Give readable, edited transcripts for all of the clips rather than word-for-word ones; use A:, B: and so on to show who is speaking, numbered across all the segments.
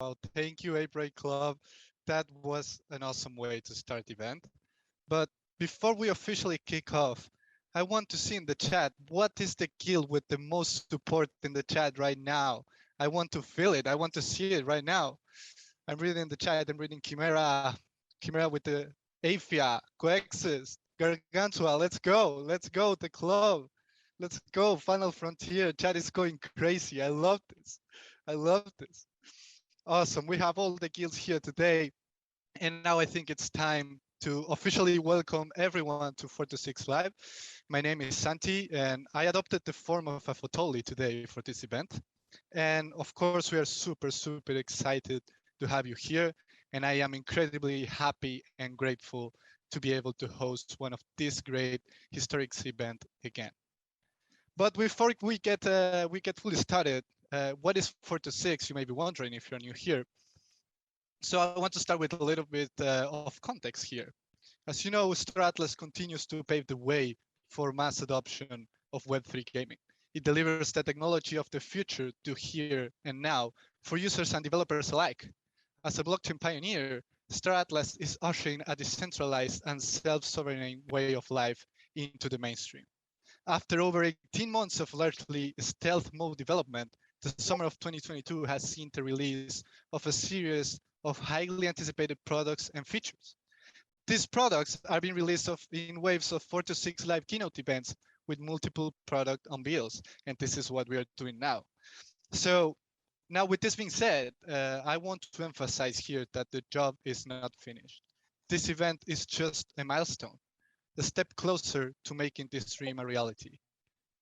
A: Wow, thank you, April Club. That was an awesome way to start the event. But before we officially kick off, I want to see in the chat, what is the guild with the most support in the chat right now? I want to feel it. I want to see it right now. I'm reading the chat. I'm reading Chimera with the Aphia, Coexist, Gargantua. Let's go. Let's go, the club. Let's go. Final Frontier. Chat is going crazy. I love this. I love this. Awesome. We have all the guilds here today. And now I think it's time to officially welcome everyone to 426 Live. My name is Santi, and I adopted the form of a photoli today for this event. And of course, we are super excited to have you here. And I am incredibly happy and grateful to be able to host one of these great historic events again. But before we get fully started, what is 426? You may be wondering if you're new here. So I want to start with a little bit of context here. As you know, Star Atlas continues to pave the way for mass adoption of Web3 gaming. It delivers the technology of the future to here and now for users and developers alike. As a blockchain pioneer, Star Atlas is ushering a decentralized and self-sovereign way of life into the mainstream. After over 18 months of largely stealth mode development, the summer of 2022 has seen the release of a series of highly anticipated products and features. These products are being released in waves of 4 to 6 live keynote events with multiple product unveils, and this is what we are doing now. So now with this being said, I want to emphasize here that the job is not finished. This event is just a milestone, a step closer to making this dream a reality.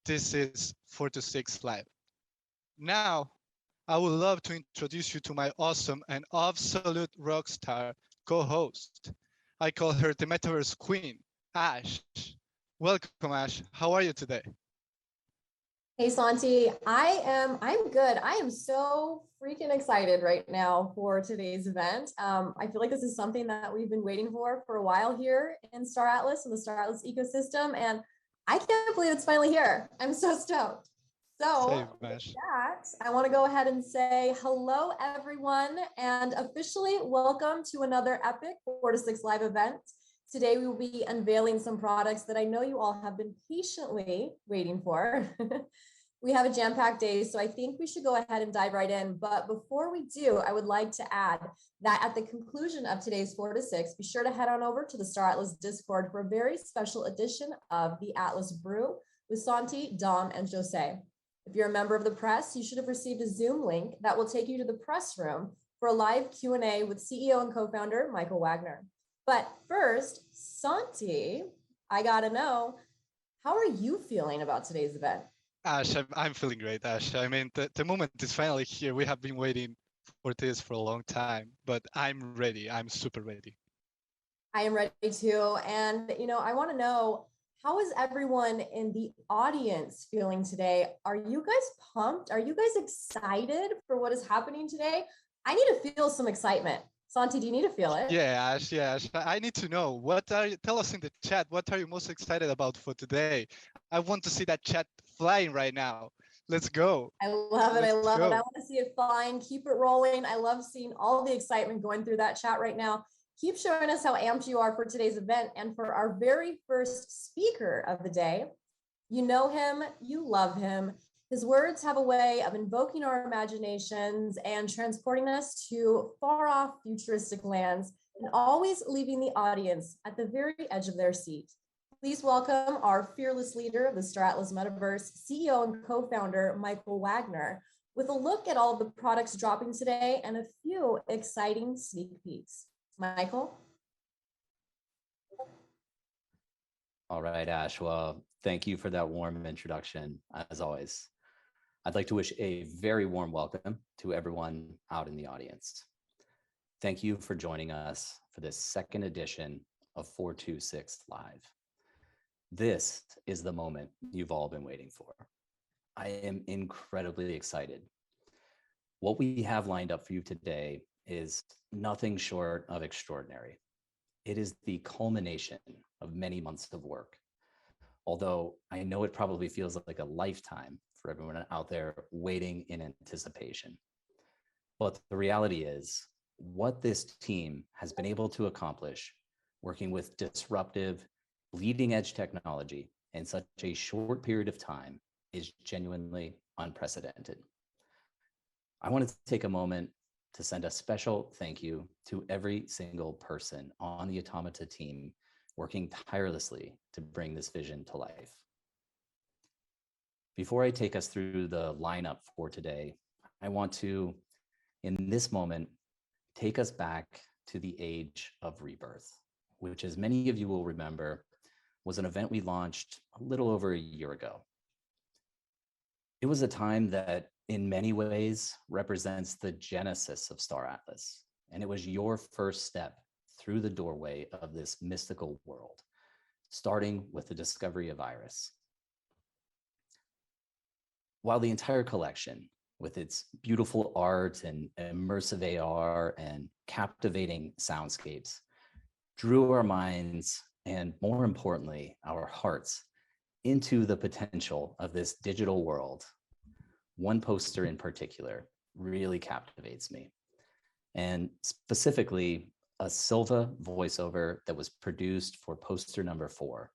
A: This is 4 to 6 Live. Now, I would love to introduce you to my awesome and absolute rock star co-host. I call her the Metaverse Queen, Ash. Welcome, Ash. How are you today?
B: Hey, Santi. I'm good. I am so freaking excited right now for today's event. I feel like this is something that we've been waiting for a while here in Star Atlas and the Star Atlas ecosystem, and I can't believe it's finally here. I'm so stoked. So with that, I want to go ahead and say hello, everyone, and officially welcome to another epic 4 to 6 Live event. Today, we will be unveiling some products that I know you all have been patiently waiting for. We have a jam-packed day, so I think we should go ahead and dive right in. But before we do, I would like to add that at the conclusion of today's 4 to 6, be sure to head on over to the Star Atlas Discord for a very special edition of the Atlas Brew with Santi, Dom, and Jose. If you're a member of the press, you should have received a Zoom link that will take you to the press room for a live Q&A with CEO and co-founder Michael Wagner. But first, Santi, I gotta know, how are you feeling about today's event?
A: Ash, I'm feeling great, Ash. I mean, the moment is finally here. We have been waiting for this for a long time, but I'm ready. I'm super ready.
B: I am ready too. And, I want to know, how is everyone in the audience feeling today? Are you guys pumped? Are you guys excited for what is happening today? I need to feel some excitement. Santi, do you need to feel it?
A: Yeah, Ash. I need to know, tell us in the chat, what are you most excited about for today? I want to see that chat flying right now. Let's go.
B: I love it. I love it. I want to see it flying. Keep it rolling. I love seeing all the excitement going through that chat right now. Keep showing us how amped you are for today's event and for our very first speaker of the day. You know him, you love him. His words have a way of invoking our imaginations and transporting us to far off futuristic lands and always leaving the audience at the very edge of their seat. Please welcome our fearless leader of the Star Atlas Metaverse, CEO and co-founder, Michael Wagner, with a look at all of the products dropping today and a few exciting sneak peeks. Michael?
C: All right, Ash. Well, thank you for that warm introduction, as always. I'd like to wish a very warm welcome to everyone out in the audience. Thank you for joining us for this second edition of 426 Live. This is the moment you've all been waiting for. I am incredibly excited. What we have lined up for you today is nothing short of extraordinary. It is the culmination of many months of work. Although I know it probably feels like a lifetime for everyone out there waiting in anticipation. But the reality is, what this team has been able to accomplish working with disruptive, leading edge technology in such a short period of time is genuinely unprecedented. I want to take a moment to send a special thank you to every single person on the Automata team working tirelessly to bring this vision to life. Before I take us through the lineup for today, I want to, in this moment, take us back to the age of rebirth, which, as many of you will remember, was an event we launched a little over a year ago. It was a time that in many ways represents the genesis of Star Atlas, and it was your first step through the doorway of this mystical world, starting with the discovery of Iris. While the entire collection, with its beautiful art and immersive AR and captivating soundscapes, drew our minds and, more importantly, our hearts into the potential of this digital world, one poster in particular really captivates me. And specifically, a Silva voiceover that was produced for poster number 4,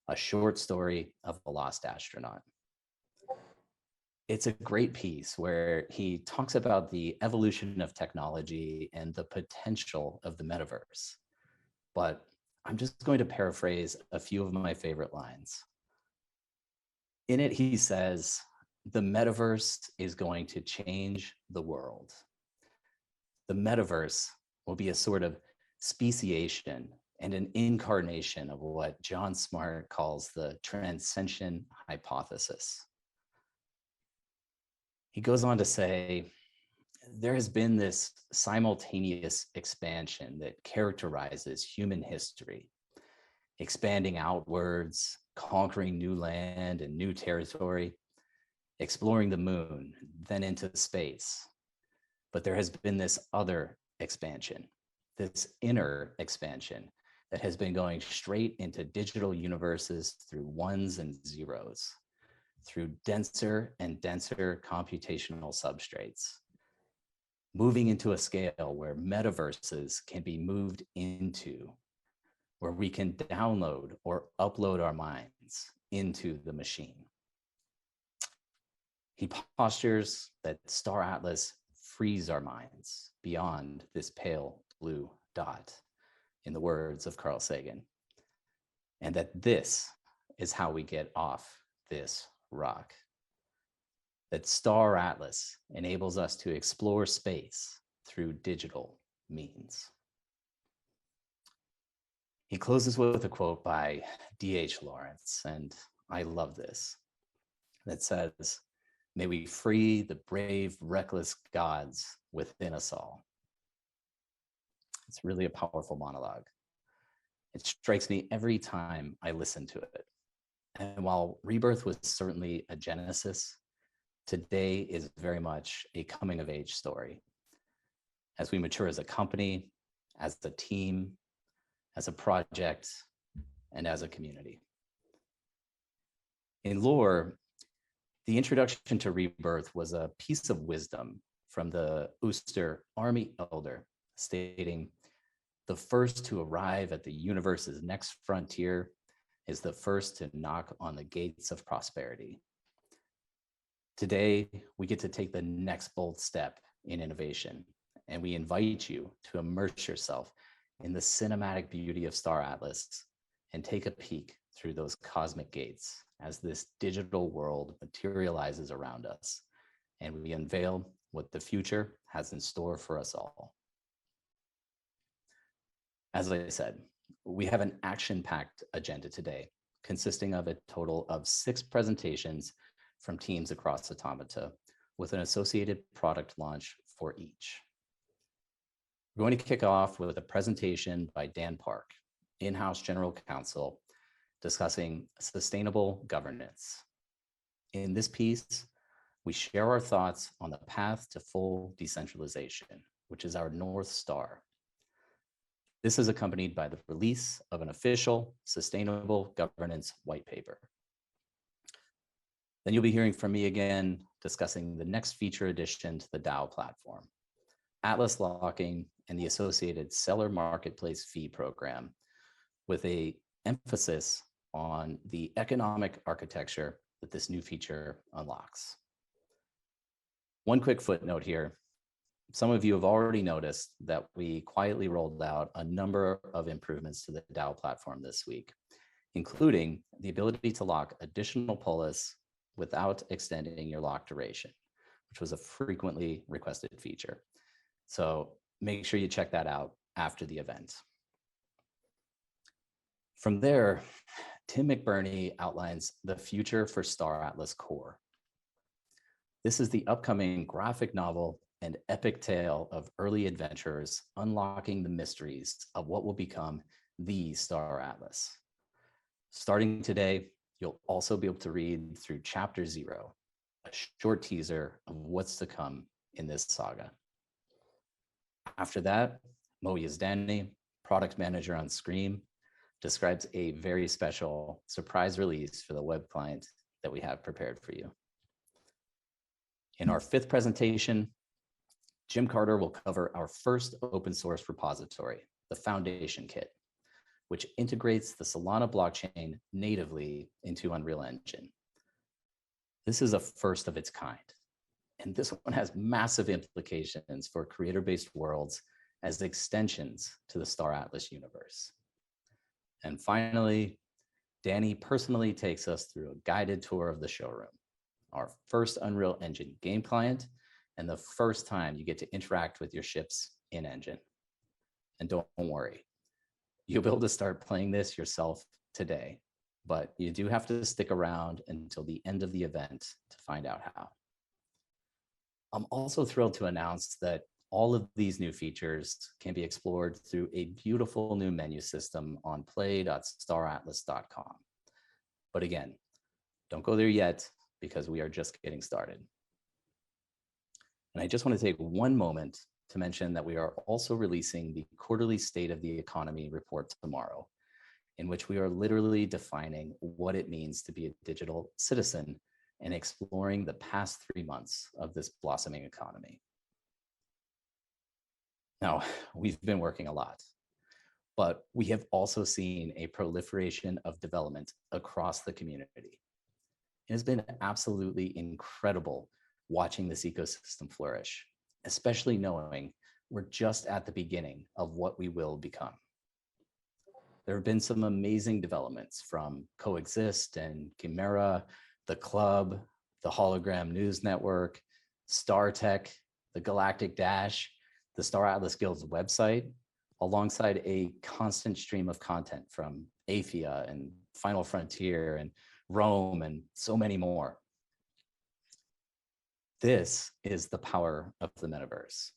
C: a short story of a lost astronaut. It's a great piece where he talks about the evolution of technology and the potential of the metaverse. But I'm just going to paraphrase a few of my favorite lines. In it, he says, "The metaverse is going to change the world. The metaverse will be a sort of speciation and an incarnation of what John Smart calls the transcension hypothesis." He goes on to say, there has been this simultaneous expansion that characterizes human history, expanding outwards, conquering new land and new territory, exploring the moon, then into space. But there has been this other expansion, this inner expansion that has been going straight into digital universes through ones and zeros, through denser and denser computational substrates, moving into a scale where metaverses can be moved into, where we can download or upload our minds into the machine. He postures that Star Atlas frees our minds beyond this pale blue dot, in the words of Carl Sagan, and that this is how we get off this rock. That Star Atlas enables us to explore space through digital means. He closes with a quote by D.H. Lawrence, and I love this, that says, "May we free the brave, reckless gods within us all." It's really a powerful monologue. It strikes me every time I listen to it. And while Rebirth was certainly a genesis, today is very much a coming of age story. As we mature as a company, as a team, as a project, and as a community. In lore, the introduction to Rebirth was a piece of wisdom from the Ooster Army Elder, stating, "The first to arrive at the universe's next frontier is the first to knock on the gates of prosperity." Today, we get to take the next bold step in innovation, and we invite you to immerse yourself in the cinematic beauty of Star Atlas and take a peek through those cosmic gates as this digital world materializes around us, and we unveil what the future has in store for us all. As I said, we have an action-packed agenda today, consisting of a total of 6 presentations from teams across Automata, with an associated product launch for each. We're going to kick off with a presentation by Dan Park, in-house general counsel, discussing sustainable governance. In this piece, we share our thoughts on the path to full decentralization, which is our North Star. This is accompanied by the release of an official sustainable governance white paper. Then you'll be hearing from me again discussing the next feature addition to the DAO platform, Atlas locking and the associated seller marketplace fee program with a emphasis on the economic architecture that this new feature unlocks. One quick footnote here. Some of you have already noticed that we quietly rolled out a number of improvements to the DAO platform this week, including the ability to lock additional polis without extending your lock duration, which was a frequently requested feature. So make sure you check that out after the event. From there, Tim McBurnie outlines the future for Star Atlas Core. This is the upcoming graphic novel and epic tale of early adventurers unlocking the mysteries of what will become the Star Atlas. Starting today, you'll also be able to read through Chapter 0, a short teaser of what's to come in this saga. After that, Yazdani, product manager on Scream, describes a very special surprise release for the web client that we have prepared for you. In our fifth presentation, Jim Carter will cover our first open source repository, the Foundation Kit, which integrates the Solana blockchain natively into Unreal Engine. This is a first of its kind, and this one has massive implications for creator-based worlds as extensions to the Star Atlas universe. And finally, Danny personally takes us through a guided tour of the showroom, our first Unreal Engine game client, and the first time you get to interact with your ships in Engine. And don't worry, you'll be able to start playing this yourself today, but you do have to stick around until the end of the event to find out how. I'm also thrilled to announce that all of these new features can be explored through a beautiful new menu system on play.staratlas.com. But again, don't go there yet because we are just getting started. And I just want to take one moment to mention that we are also releasing the quarterly State of the Economy report tomorrow, in which we are literally defining what it means to be a digital citizen and exploring the past 3 months of this blossoming economy. Now, we've been working a lot, but we have also seen a proliferation of development across the community. It has been absolutely incredible watching this ecosystem flourish, especially knowing we're just at the beginning of what we will become. There have been some amazing developments from Coexist and Chimera, the Club, the Hologram News Network, StarTech, the Galactic Dash, the Star Atlas Guild's website, alongside a constant stream of content from Aphia and Final Frontier and Rome and so many more. This is the power of the metaverse.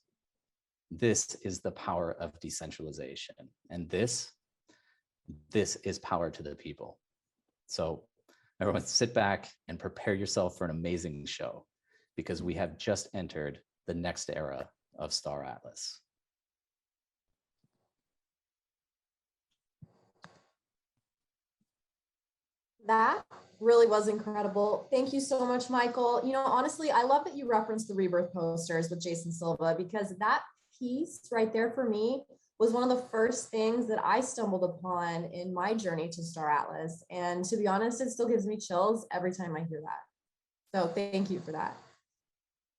C: This is the power of decentralization. And this is power to the people. So everyone sit back and prepare yourself for an amazing show, because we have just entered the next era of Star Atlas.
B: That really was incredible. Thank you so much, Michael. You know, honestly, I love that you referenced the Rebirth posters with Jason Silva, because that piece right there for me was one of the first things that I stumbled upon in my journey to Star Atlas. And to be honest, it still gives me chills every time I hear that. So thank you for that.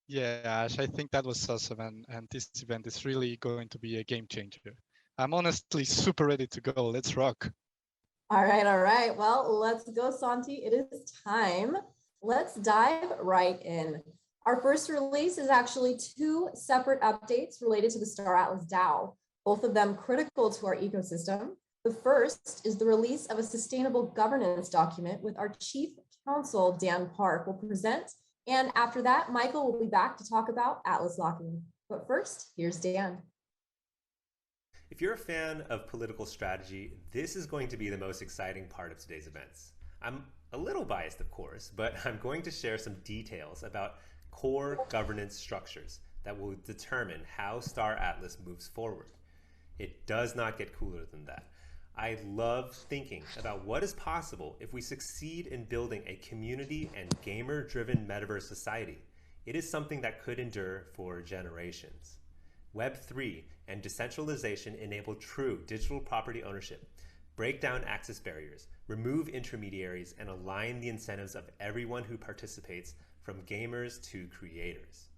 A: Yeah, Ash, I think that was awesome. And this event is really going to be a game changer. I'm honestly super ready to go. Let's rock.
B: All right, all right. Well, let's go, Santi. It is time. Let's dive right in. Our first release is actually 2 separate updates related to the Star Atlas DAO, both of them critical to our ecosystem. The first is the release of a sustainable governance document with our Chief Counsel, Dan Park, will present. And after that, Michael will be back to talk about Atlas locking. But first, here's Dan.
D: If you're a fan of political strategy, this is going to be the most exciting part of today's events. I'm a little biased, of course, but I'm going to share some details about core governance structures that will determine how Star Atlas moves forward. It does not get cooler than that. I love thinking about what is possible if we succeed in building a community and gamer-driven metaverse society. It is something that could endure for generations. Web3 and decentralization enable true digital property ownership, break down access barriers, remove intermediaries, and align the incentives of everyone who participates, from gamers to creators.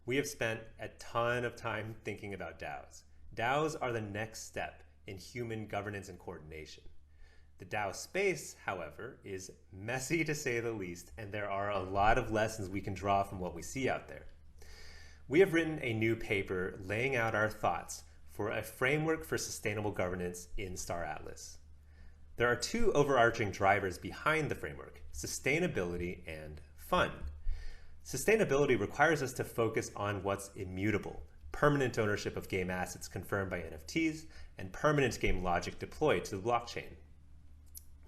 D: We have spent a ton of time thinking about DAOs. DAOs are the next step in human governance and coordination. The DAO space, however, is messy to say the least, and there are a lot of lessons we can draw from what we see out there. We have written a new paper laying out our thoughts for a framework for sustainable governance in Star Atlas. There are two overarching drivers behind the framework: sustainability and fun. Sustainability requires us to focus on what's immutable: permanent ownership of game assets confirmed by NFTs and permanent game logic deployed to the blockchain.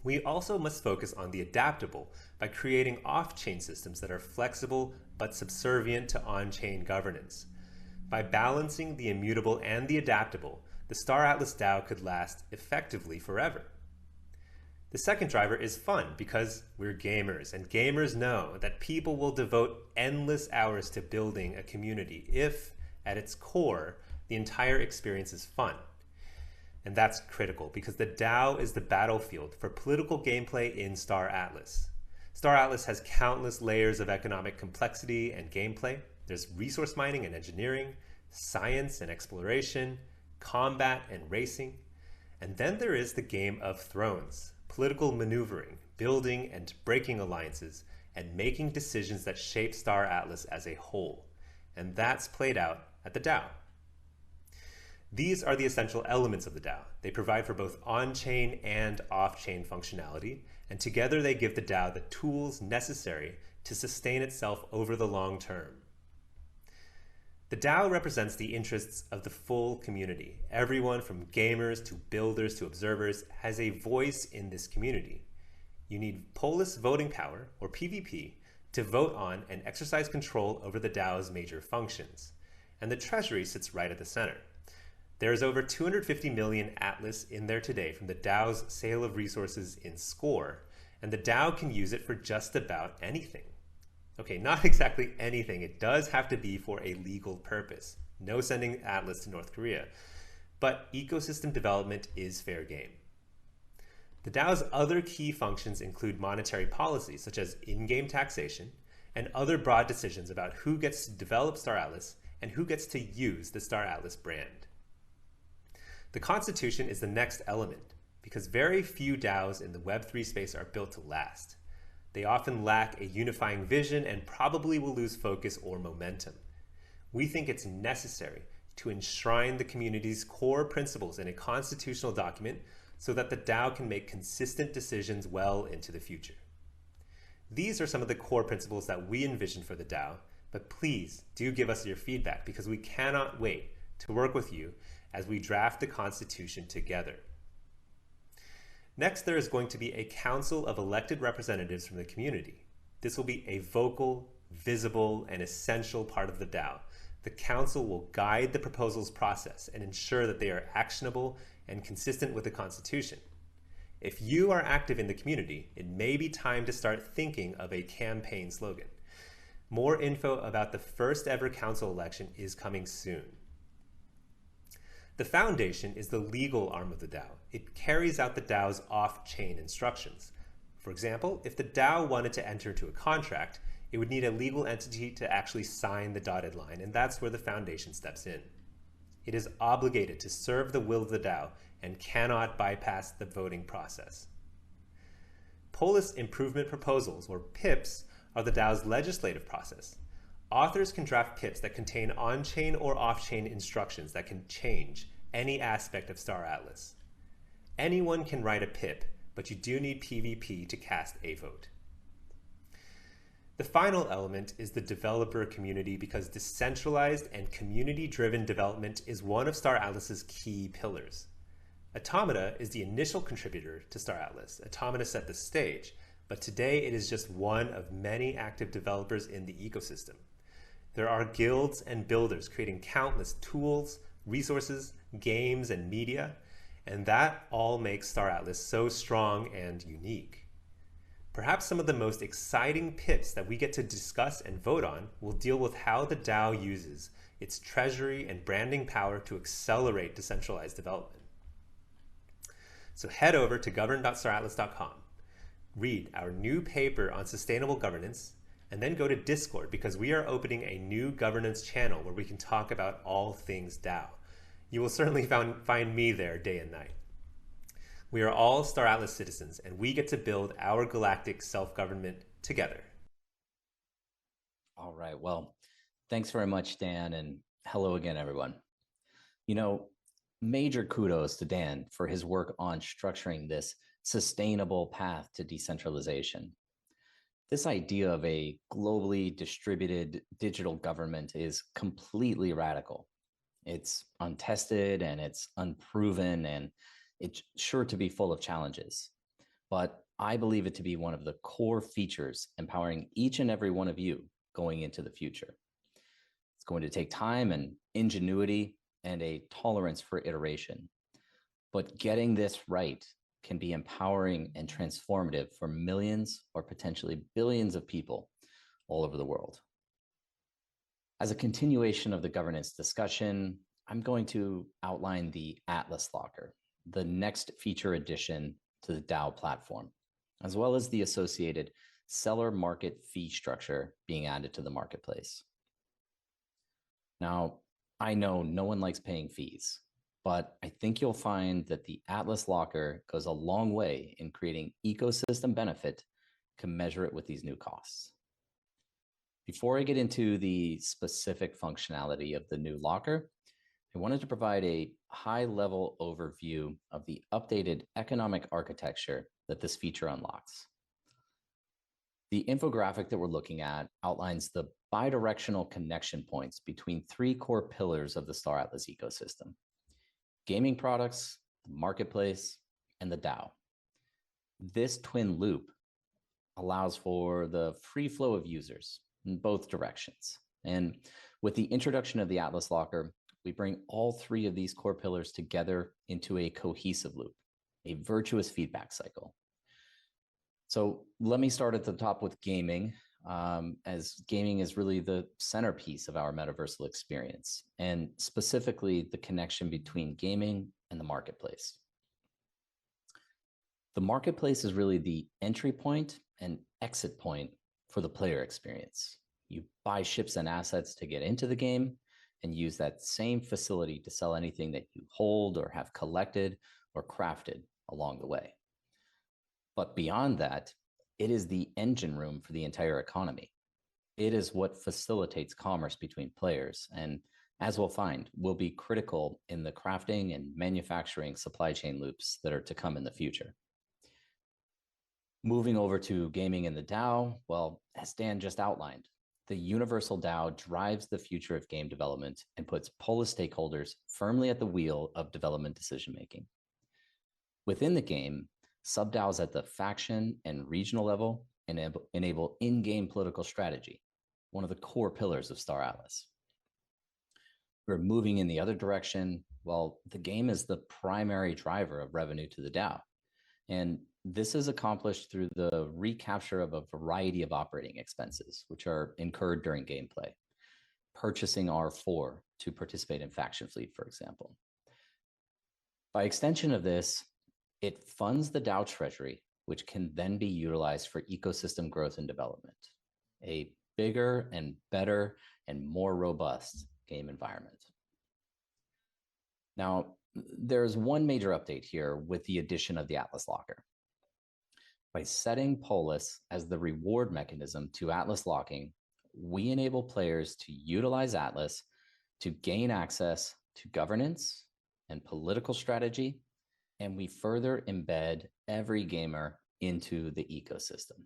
D: We also must focus on the adaptable by creating off-chain systems that are flexible but subservient to on-chain governance. By balancing the immutable and the adaptable, the Star Atlas DAO could last effectively forever. The second driver is fun, because we're gamers, and gamers know that people will devote endless hours to building a community if, at its core, the entire experience is fun. And that's critical, because the DAO is the battlefield for political gameplay in Star Atlas. Star Atlas has countless layers of economic complexity and gameplay. There's resource mining and engineering, science and exploration, combat and racing. And then there is the Game of Thrones: political maneuvering, building and breaking alliances, and making decisions that shape Star Atlas as a whole. And that's played out at the DAO. These are the essential elements of the DAO. They provide for both on-chain and off-chain functionality, and together they give the DAO the tools necessary to sustain itself over the long term. The DAO represents the interests of the full community. Everyone from gamers to builders to observers has a voice in this community. You need Polis voting power, or PVP, to vote on and exercise control over the DAO's major functions. And the treasury sits right at the center. There is over 250 million Atlas in there today from the DAO's sale of resources in Score, and the DAO can use it for just about anything. Okay, not exactly anything. It does have to be for a legal purpose. No sending Atlas to North Korea. But ecosystem development is fair game. The DAO's other key functions include monetary policy, such as in-game taxation, and other broad decisions about who gets to develop Star Atlas and who gets to use the Star Atlas brand. The Constitution is the next element, because very few DAOs in the Web3 space are built to last. They often lack a unifying vision and probably will lose focus or momentum. We think it's necessary to enshrine the community's core principles in a constitutional document so that the DAO can make consistent decisions well into the future. These are some of the core principles that we envision for the DAO, but please do give us your feedback, because we cannot wait to work with you as we draft the Constitution together. Next, there is going to be a council of elected representatives from the community. This will be a vocal, visible, and essential part of the DAO. The council will guide the proposal's process and ensure that they are actionable and consistent with the Constitution. If you are active in the community, it may be time to start thinking of a campaign slogan. More info about the first ever council election is coming soon. The Foundation is the legal arm of the DAO. It carries out the DAO's off-chain instructions. For example, if the DAO wanted to enter into a contract, it would need a legal entity to actually sign the dotted line, and that's where the Foundation steps in. It is obligated to serve the will of the DAO and cannot bypass the voting process. Polis Improvement Proposals, or PIPs, are the DAO's legislative process. Authors can draft PIPs that contain on-chain or off-chain instructions that can change any aspect of Star Atlas. Anyone can write a PIP, but you do need PVP to cast a vote. The final element is the developer community, because decentralized and community-driven development is one of Star Atlas's key pillars. Automata is the initial contributor to Star Atlas. Automata set the stage, but today it is just one of many active developers in the ecosystem. There are guilds and builders creating countless tools, resources, games, and media, and that all makes Star Atlas so strong and unique. Perhaps some of the most exciting PIPs that we get to discuss and vote on will deal with how the DAO uses its treasury and branding power to accelerate decentralized development. So head over to govern.staratlas.com, read our new paper on sustainable governance, and then go to Discord because we are opening a new governance channel where we can talk about all things DAO. You will certainly find me there day and night. We are all Star Atlas citizens, and we get to build our galactic self-government together.
C: All right. Well, thanks very much, Dan, and hello again, everyone. You know, major kudos to Dan for his work on structuring this sustainable path to decentralization. This idea of a globally distributed digital government is completely radical. It's untested and it's unproven, and it's sure to be full of challenges. But I believe it to be one of the core features empowering each and every one of you going into the future. It's going to take time and ingenuity and a tolerance for iteration. But getting this right can be empowering and transformative for millions or potentially billions of people all over the world. As a continuation of the governance discussion, I'm going to outline the Atlas Locker, the next feature addition to the DAO platform, as well as the associated seller market fee structure being added to the marketplace. Now, I know no one likes paying fees, but I think you'll find that the Atlas Locker goes a long way in creating ecosystem benefit commensurate with these new costs. Before I get into the specific functionality of the new locker, I wanted to provide a high-level overview of the updated economic architecture that this feature unlocks. The infographic that we're looking at outlines the bidirectional connection points between three core pillars of the Star Atlas ecosystem: gaming products, the marketplace, and the DAO. This twin loop allows for the free flow of users in both directions. And with the introduction of the Atlas Locker, we bring all three of these core pillars together into a cohesive loop, a virtuous feedback cycle. So let me start at the top with gaming, as gaming is really the centerpiece of our metaversal experience, and specifically the connection between gaming and the marketplace. The marketplace is really the entry point and exit point for the player experience. You buy ships and assets to get into the game and use that same facility to sell anything that you hold or have collected or crafted along the way. But beyond that, it is the engine room for the entire economy. It is what facilitates commerce between players, and as we'll find, will be critical in the crafting and manufacturing supply chain loops that are to come in the future. Moving over to gaming in the DAO, well, as Dan just outlined, the universal DAO drives the future of game development and puts Polis stakeholders firmly at the wheel of development decision-making. Within the game, sub-DAOs at the faction and regional level enable in-game political strategy, one of the core pillars of Star Atlas. We're moving in the other direction. Well, the game is the primary driver of revenue to the DAO. And this is accomplished through the recapture of a variety of operating expenses, which are incurred during gameplay. Purchasing R4 to participate in Faction Fleet, for example. By extension of this, it funds the DAO treasury, which can then be utilized for ecosystem growth and development. A bigger and better and more robust game environment. Now, there's one major update here with the addition of the Atlas Locker. By setting Polis as the reward mechanism to Atlas locking, we enable players to utilize Atlas to gain access to governance and political strategy, and we further embed every gamer into the ecosystem.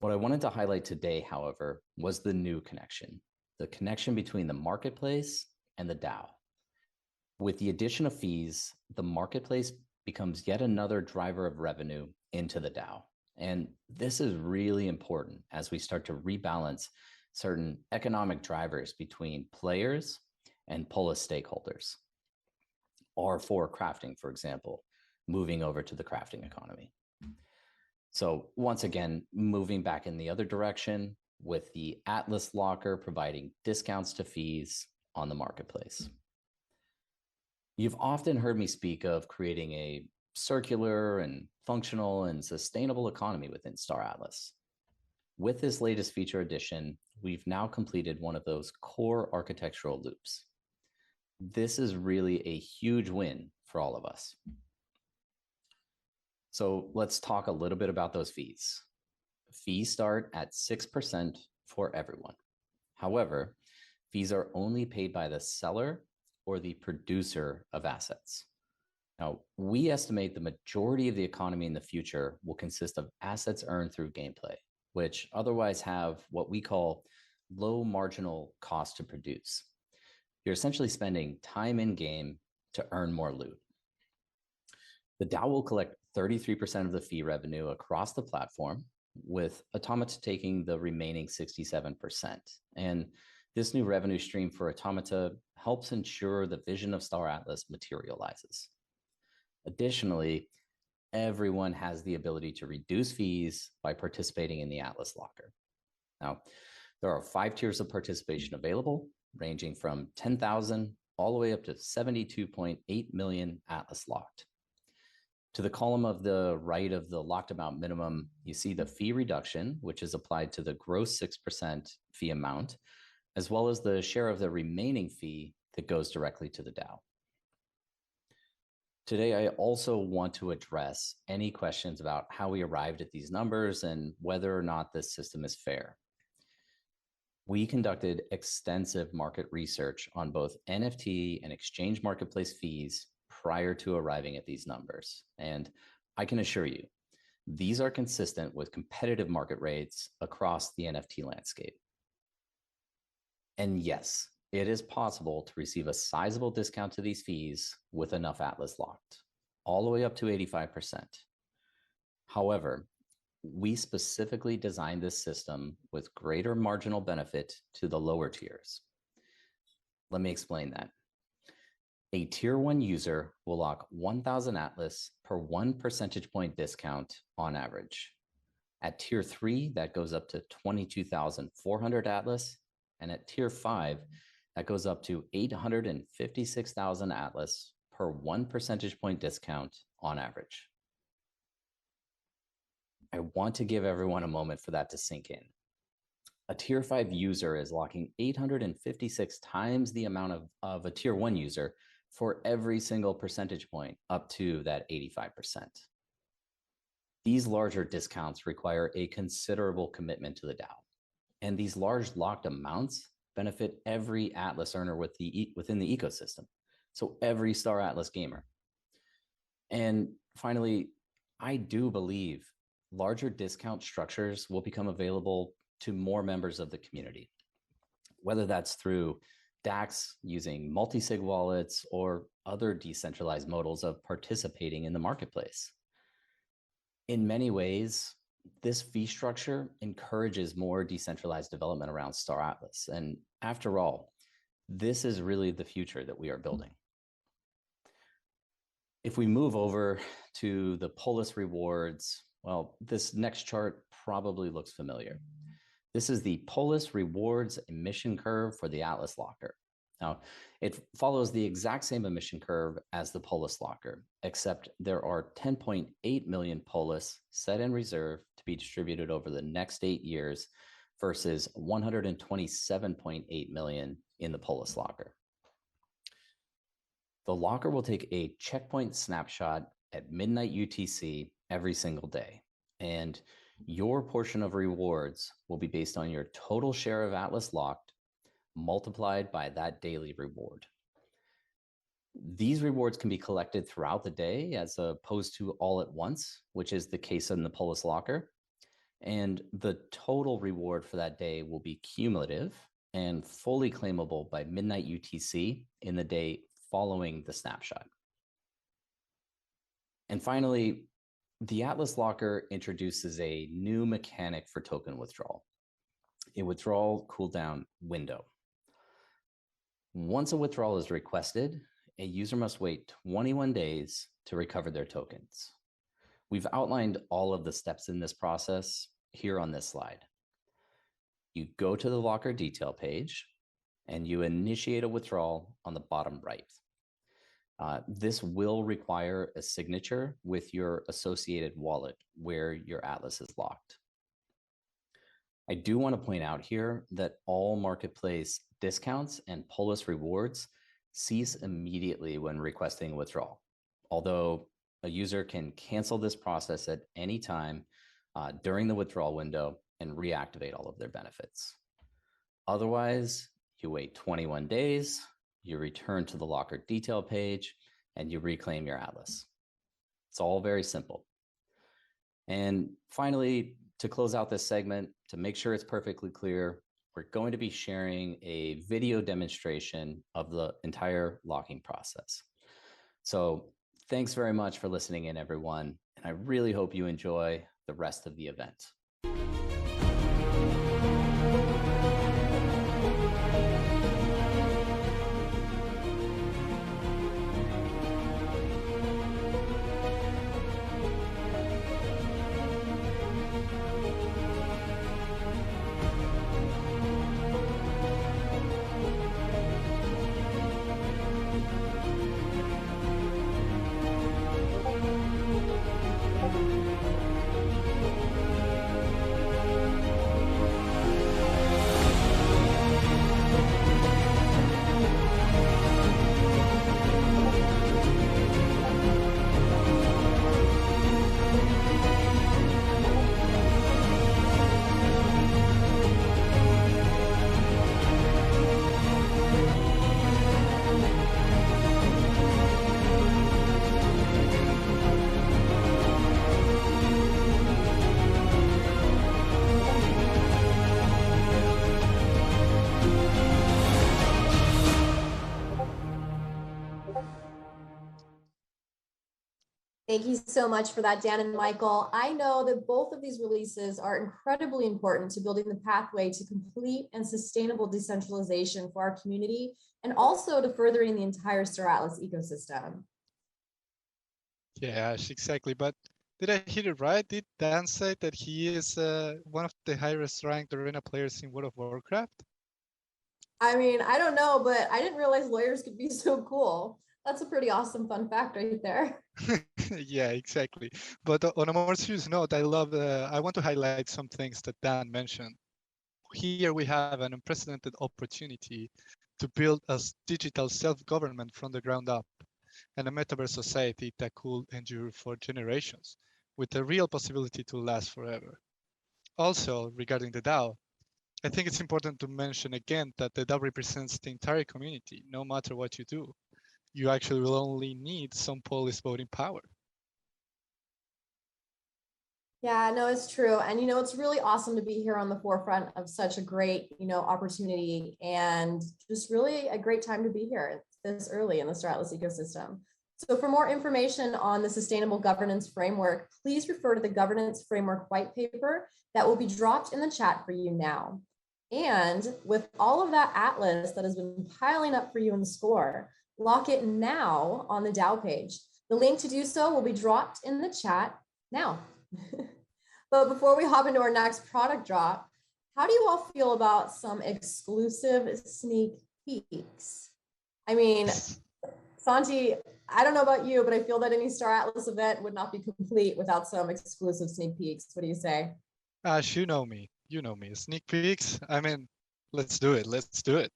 C: What I wanted to highlight today, however, was the new connection, the connection between the marketplace and the DAO. With the addition of fees, the marketplace becomes yet another driver of revenue into the DAO. And this is really important as we start to rebalance certain economic drivers between players and Polis stakeholders. R4 crafting, for example, moving over to the crafting economy. So once again, moving back in the other direction, with the Atlas Locker providing discounts to fees on the marketplace. You've often heard me speak of creating a circular and functional and sustainable economy within Star Atlas. With this latest feature addition, we've now completed one of those core architectural loops. This is really a huge win for all of us. So let's talk a little bit about those fees. Fees start at 6% for everyone. However, fees are only paid by the seller or the producer of assets. Now, we estimate the majority of the economy in the future will consist of assets earned through gameplay, which otherwise have what we call low marginal cost to produce. You're essentially spending time in game to earn more loot. The DAO will collect 33% of the fee revenue across the platform, with Automata taking the remaining 67%. And this new revenue stream for Automata helps ensure the vision of Star Atlas materializes. Additionally, everyone has the ability to reduce fees by participating in the Atlas Locker. Now, there are 5 tiers of participation available, ranging from 10,000 all the way up to 72.8 million Atlas locked. To the column of the right of the locked amount minimum, you see the fee reduction, which is applied to the gross 6% fee amount, as well as the share of the remaining fee that goes directly to the DAO. Today, I also want to address any questions about how we arrived at these numbers and whether or not this system is fair. We conducted extensive market research on both NFT and exchange marketplace fees prior to arriving at these numbers. And I can assure you, these are consistent with competitive market rates across the NFT landscape. And yes, it is possible to receive a sizable discount to these fees with enough Atlas locked, all the way up to 85%. However, we specifically designed this system with greater marginal benefit to the lower tiers. Let me explain that. A tier 1 user will lock 1,000 Atlas per 1 percentage point discount on average. At tier 3, that goes up to 22,400 Atlas, and at tier 5, that goes up to 856,000 Atlas per 1 percentage point discount on average. I want to give everyone a moment for that to sink in. A tier 5 user is locking 856 times the amount of a tier 1 user for every single percentage point up to that 85%. These larger discounts require a considerable commitment to the DAO, and these large locked amounts benefit every Atlas earner within the ecosystem, so every Star Atlas gamer. And finally, I do believe larger discount structures will become available to more members of the community, whether that's through DAX using multi-sig wallets or other decentralized modals of participating in the marketplace. In many ways, this fee structure encourages more decentralized development around Star Atlas. And after all, this is really the future that we are building. If we move over to the Polis rewards, well, this next chart probably looks familiar. This is the Polis rewards emission curve for the Atlas Locker. Now, it follows the exact same emission curve as the Polis Locker, except there are 10.8 million Polis set in reserve to be distributed over the next 8 years versus 127.8 million in the Polis Locker. The locker will take a checkpoint snapshot at midnight UTC every single day, and your portion of rewards will be based on your total share of Atlas locked multiplied by that daily reward. These rewards can be collected throughout the day as opposed to all at once, which is the case in the Polis Locker. And the total reward for that day will be cumulative and fully claimable by midnight UTC in the day following the snapshot. And finally, the Atlas Locker introduces a new mechanic for token withdrawal, a withdrawal cooldown window. Once a withdrawal is requested, a user must wait 21 days to recover their tokens. We've outlined all of the steps in this process here on this slide. you go to the locker detail page and you initiate a withdrawal on the bottom right. This will require a signature with your associated wallet where your Atlas is locked. I do want to point out here that all marketplace discounts and Polis rewards cease immediately when requesting a withdrawal, although a user can cancel this process at any time during the withdrawal window and reactivate all of their benefits. Otherwise, you wait 21 days, you return to the locker detail page, and you reclaim your Atlas. It's all very simple. And finally, to close out this segment, to make sure it's perfectly clear, we're going to be sharing a video demonstration of the entire locking process. So thanks very much for listening in, everyone. And I really hope you enjoy the rest of the event.
B: Thank you so much for that, Dan and Michael. I know that both of these releases are incredibly important to building the pathway to complete and sustainable decentralization for our community, and also to furthering the entire Star Atlas ecosystem.
A: Yeah, exactly. But did I hear it right? Did Dan say that he is one of the highest ranked arena players in World of Warcraft?
B: I mean, I don't know, but I didn't realize lawyers could be so cool. That's a pretty awesome fun fact right there.
A: Yeah, exactly. But on a more serious note, I want to highlight some things that Dan mentioned. Here we have an unprecedented opportunity to build a digital self-government from the ground up, and a metaverse society that could endure for generations, with a real possibility to last forever. Also, regarding the DAO, I think it's important to mention again that the DAO represents the entire community, no matter what you do. You actually will only need some Polis voting power.
B: Yeah, no, it's true. And, it's really awesome to be here on the forefront of such a great, opportunity, and just really a great time to be here this early in the Star Atlas ecosystem. So for more information on the Sustainable Governance Framework, please refer to the Governance Framework white paper that will be dropped in the chat for you now. And with all of that Atlas that has been piling up for you in the score, lock it now on the DAO page. The link to do so will be dropped in the chat now. But before we hop into our next product drop, how do you all feel about some exclusive sneak peeks? I mean, Santi, I don't know about you, but I feel that any Star Atlas event would not be complete without some exclusive sneak peeks. What do you say?
A: Ash, you know me. Sneak peeks. I mean, let's do it. Let's do it.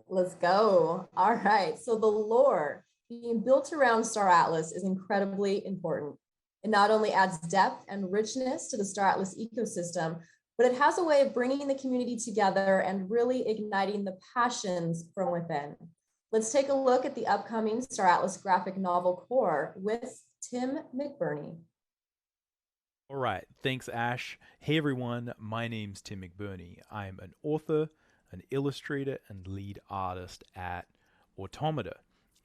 B: Let's go. All right. So the lore being built around Star Atlas is incredibly important. It not only adds depth and richness to the Star Atlas ecosystem, but it has a way of bringing the community together and really igniting the passions from within. Let's take a look at the upcoming Star Atlas graphic novel core with Tim McBurnie.
E: All right, thanks Ash. Hey everyone, my name's Tim McBurnie. I'm an author, an illustrator, and lead artist at Automata.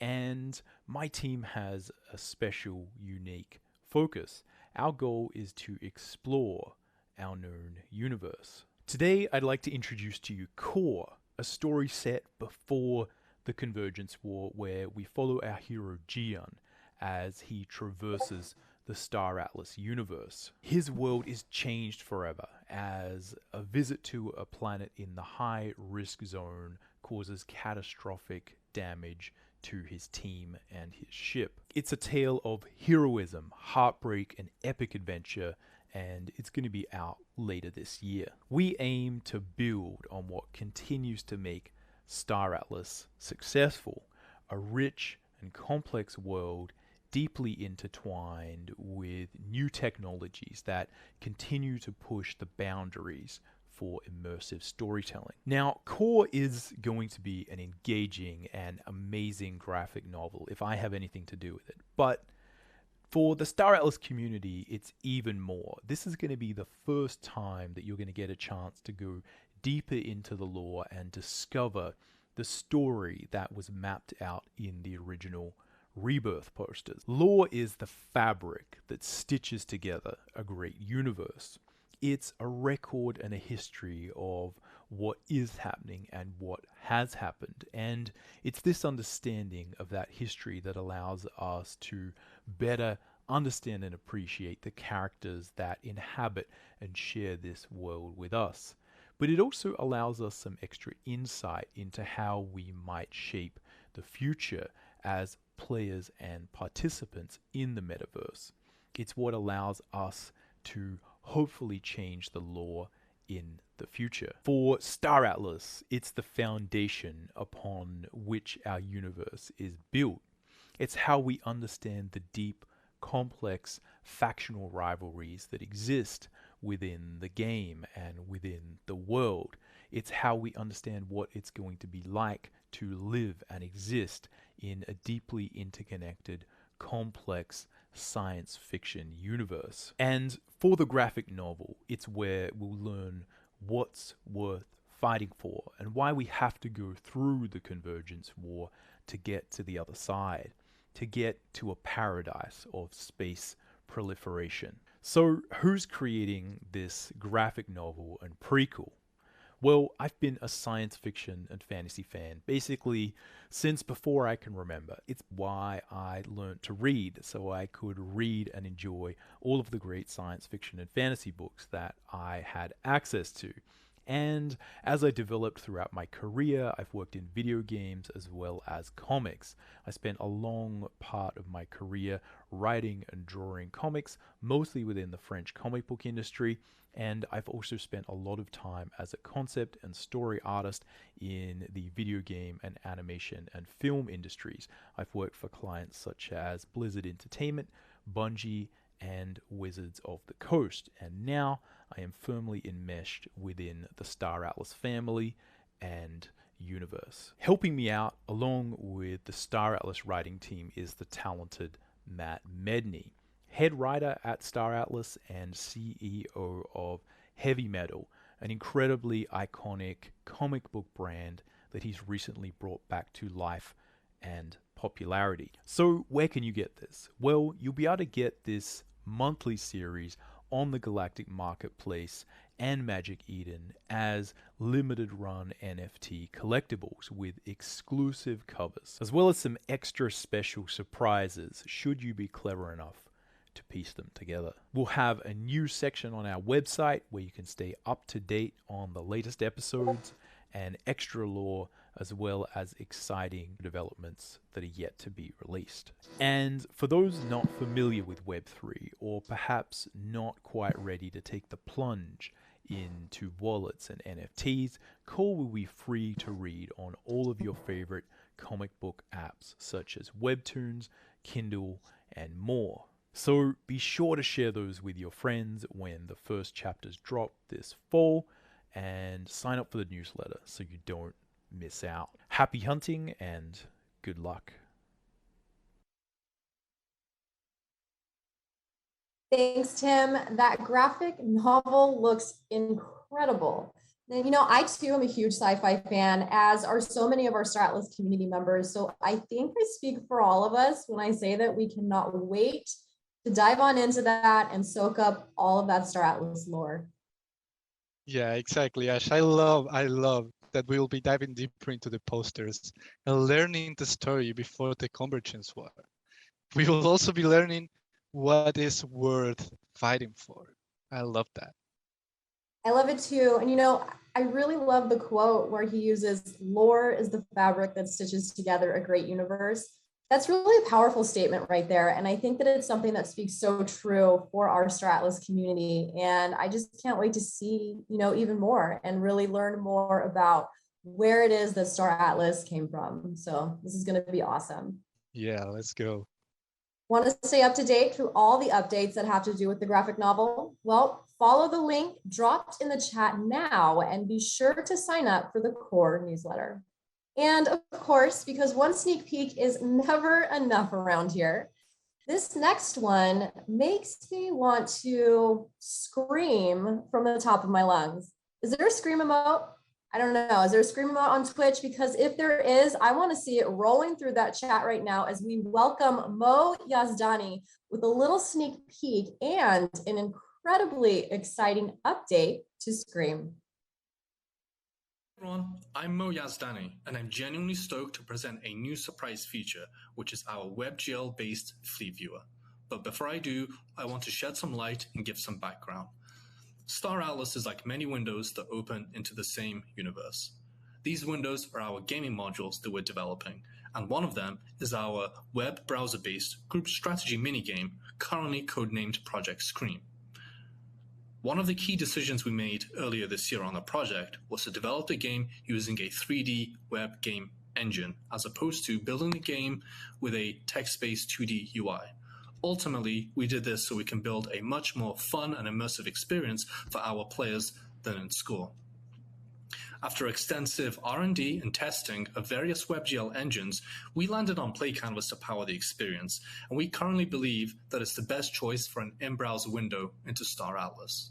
E: And my team has a special, unique focus. Our goal is to explore our known universe. Today, I'd like to introduce to you Core, a story set before the Convergence War where we follow our hero Gian as he traverses the Star Atlas universe. His world is changed forever as a visit to a planet in the high risk zone causes catastrophic damage to his team and his ship. It's a tale of heroism, heartbreak, and epic adventure, and it's going to be out later this year. We aim to build on what continues to make Star Atlas successful, a rich and complex world deeply intertwined with new technologies that continue to push the boundaries for immersive storytelling. Now, Core is going to be an engaging and amazing graphic novel if I have anything to do with it, but for the Star Atlas community, it's even more. This is going to be the first time that you're going to get a chance to go deeper into the lore and discover the story that was mapped out in the original Rebirth posters. Lore is the fabric that stitches together a great universe. It's a record and a history of what is happening and what has happened. And it's this understanding of that history that allows us to better understand and appreciate the characters that inhabit and share this world with us. But it also allows us some extra insight into how we might shape the future as players and participants in the metaverse. It's what allows us to hopefully change the lore in the future. For Star Atlas, it's the foundation upon which our universe is built. It's how we understand the deep, complex factional rivalries that exist within the game and within the world. It's how we understand what it's going to be like to live and exist in a deeply interconnected, complex science fiction universe. And for the graphic novel, it's where we'll learn what's worth fighting for and why we have to go through the Convergence War to get to the other side, to get to a paradise of space proliferation. So who's creating this graphic novel and prequel? Well, I've been a science fiction and fantasy fan basically since before I can remember. It's why I learned to read, so I could read and enjoy all of the great science fiction and fantasy books that I had access to. And as I developed throughout my career, I've worked in video games as well as comics. I spent a long part of my career writing and drawing comics, mostly within the French comic book industry, and I've also spent a lot of time as a concept and story artist in the video game and animation and film industries. I've worked for clients such as Blizzard Entertainment, Bungie, and Wizards of the Coast, and now I am firmly enmeshed within the Star Atlas family and universe. Helping me out, along with the Star Atlas writing team, is the talented Matt Medney, head writer at Star Atlas and CEO of Heavy Metal, an incredibly iconic comic book brand that he's recently brought back to life and popularity. So where can you get this? Well, you'll be able to get this monthly series on the Galactic Marketplace and Magic Eden as limited run NFT collectibles with exclusive covers, as well as some extra special surprises should you be clever enough to piece them together. We'll have a new section on our website where you can stay up to date on the latest episodes and extra lore, as well as exciting developments that are yet to be released. And for those not familiar with Web3, or perhaps not quite ready to take the plunge into wallets and NFTs, Core will be free to read on all of your favorite comic book apps such as Webtoons, Kindle, and more. So be sure to share those with your friends when the first chapters drop this fall, and sign up for the newsletter so you don't miss out. Happy hunting and good luck.
B: Thanks, Tim. That graphic novel looks incredible. And, I too am a huge sci-fi fan, as are so many of our Star Atlas community members. So I think I speak for all of us when I say that we cannot wait to dive on into that and soak up all of that Star Atlas lore.
A: Yeah, exactly, Ash. I love that we will be diving deeper into the posters and learning the story before the Convergence War. We will also be learning what is worth fighting for. I love that.
B: I love it too. And I really love the quote where he uses lore is the fabric that stitches together a great universe. That's really a powerful statement right there. And I think that it's something that speaks so true for our Star Atlas community. And I just can't wait to see, even more and really learn more about where it is that Star Atlas came from. So this is going to be awesome.
A: Yeah, let's go.
B: Want to stay up to date through all the updates that have to do with the graphic novel? Well, follow the link dropped in the chat now and be sure to sign up for the core newsletter. And of course, because one sneak peek is never enough around here, this next one makes me want to scream from the top of my lungs. Is there a scream emote? I don't know. Is there a scream emote on Twitch? Because if there is, I want to see it rolling through that chat right now as we welcome Mo Yazdani with a little sneak peek and an incredibly exciting update to Scream.
F: Everyone, I'm Mo Yazdani, and I'm genuinely stoked to present a new surprise feature, which is our WebGL-based Fleet Viewer. But before I do, I want to shed some light and give some background. Star Atlas is like many windows that open into the same universe. These windows are our gaming modules that we're developing, and one of them is our web browser-based group strategy minigame, currently codenamed Project Scream. One of the key decisions we made earlier this year on the project was to develop the game using a 3D web game engine, as opposed to building the game with a text-based 2D UI. Ultimately, we did this so we can build a much more fun and immersive experience for our players than in school. After extensive R&D and testing of various WebGL engines, we landed on PlayCanvas to power the experience, and we currently believe that it's the best choice for an in-browser window into Star Atlas.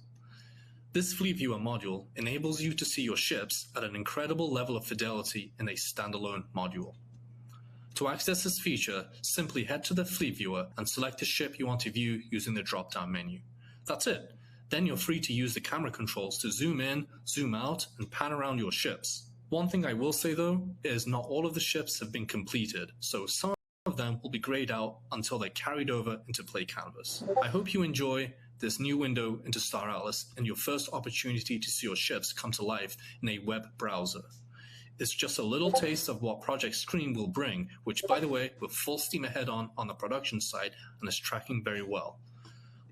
F: This Fleet Viewer module enables you to see your ships at an incredible level of fidelity in a standalone module. To access this feature, simply head to the Fleet Viewer and select the ship you want to view using the drop-down menu. That's it. Then you're free to use the camera controls to zoom in, zoom out, and pan around your ships. One thing I will say though, is not all of the ships have been completed, so some of them will be grayed out until they're carried over into PlayCanvas. I hope you enjoy this new window into Star Atlas and your first opportunity to see your ships come to life in a web browser. It's just a little taste of what Project Scream will bring, which, by the way, we're full steam ahead on the production side and is tracking very well.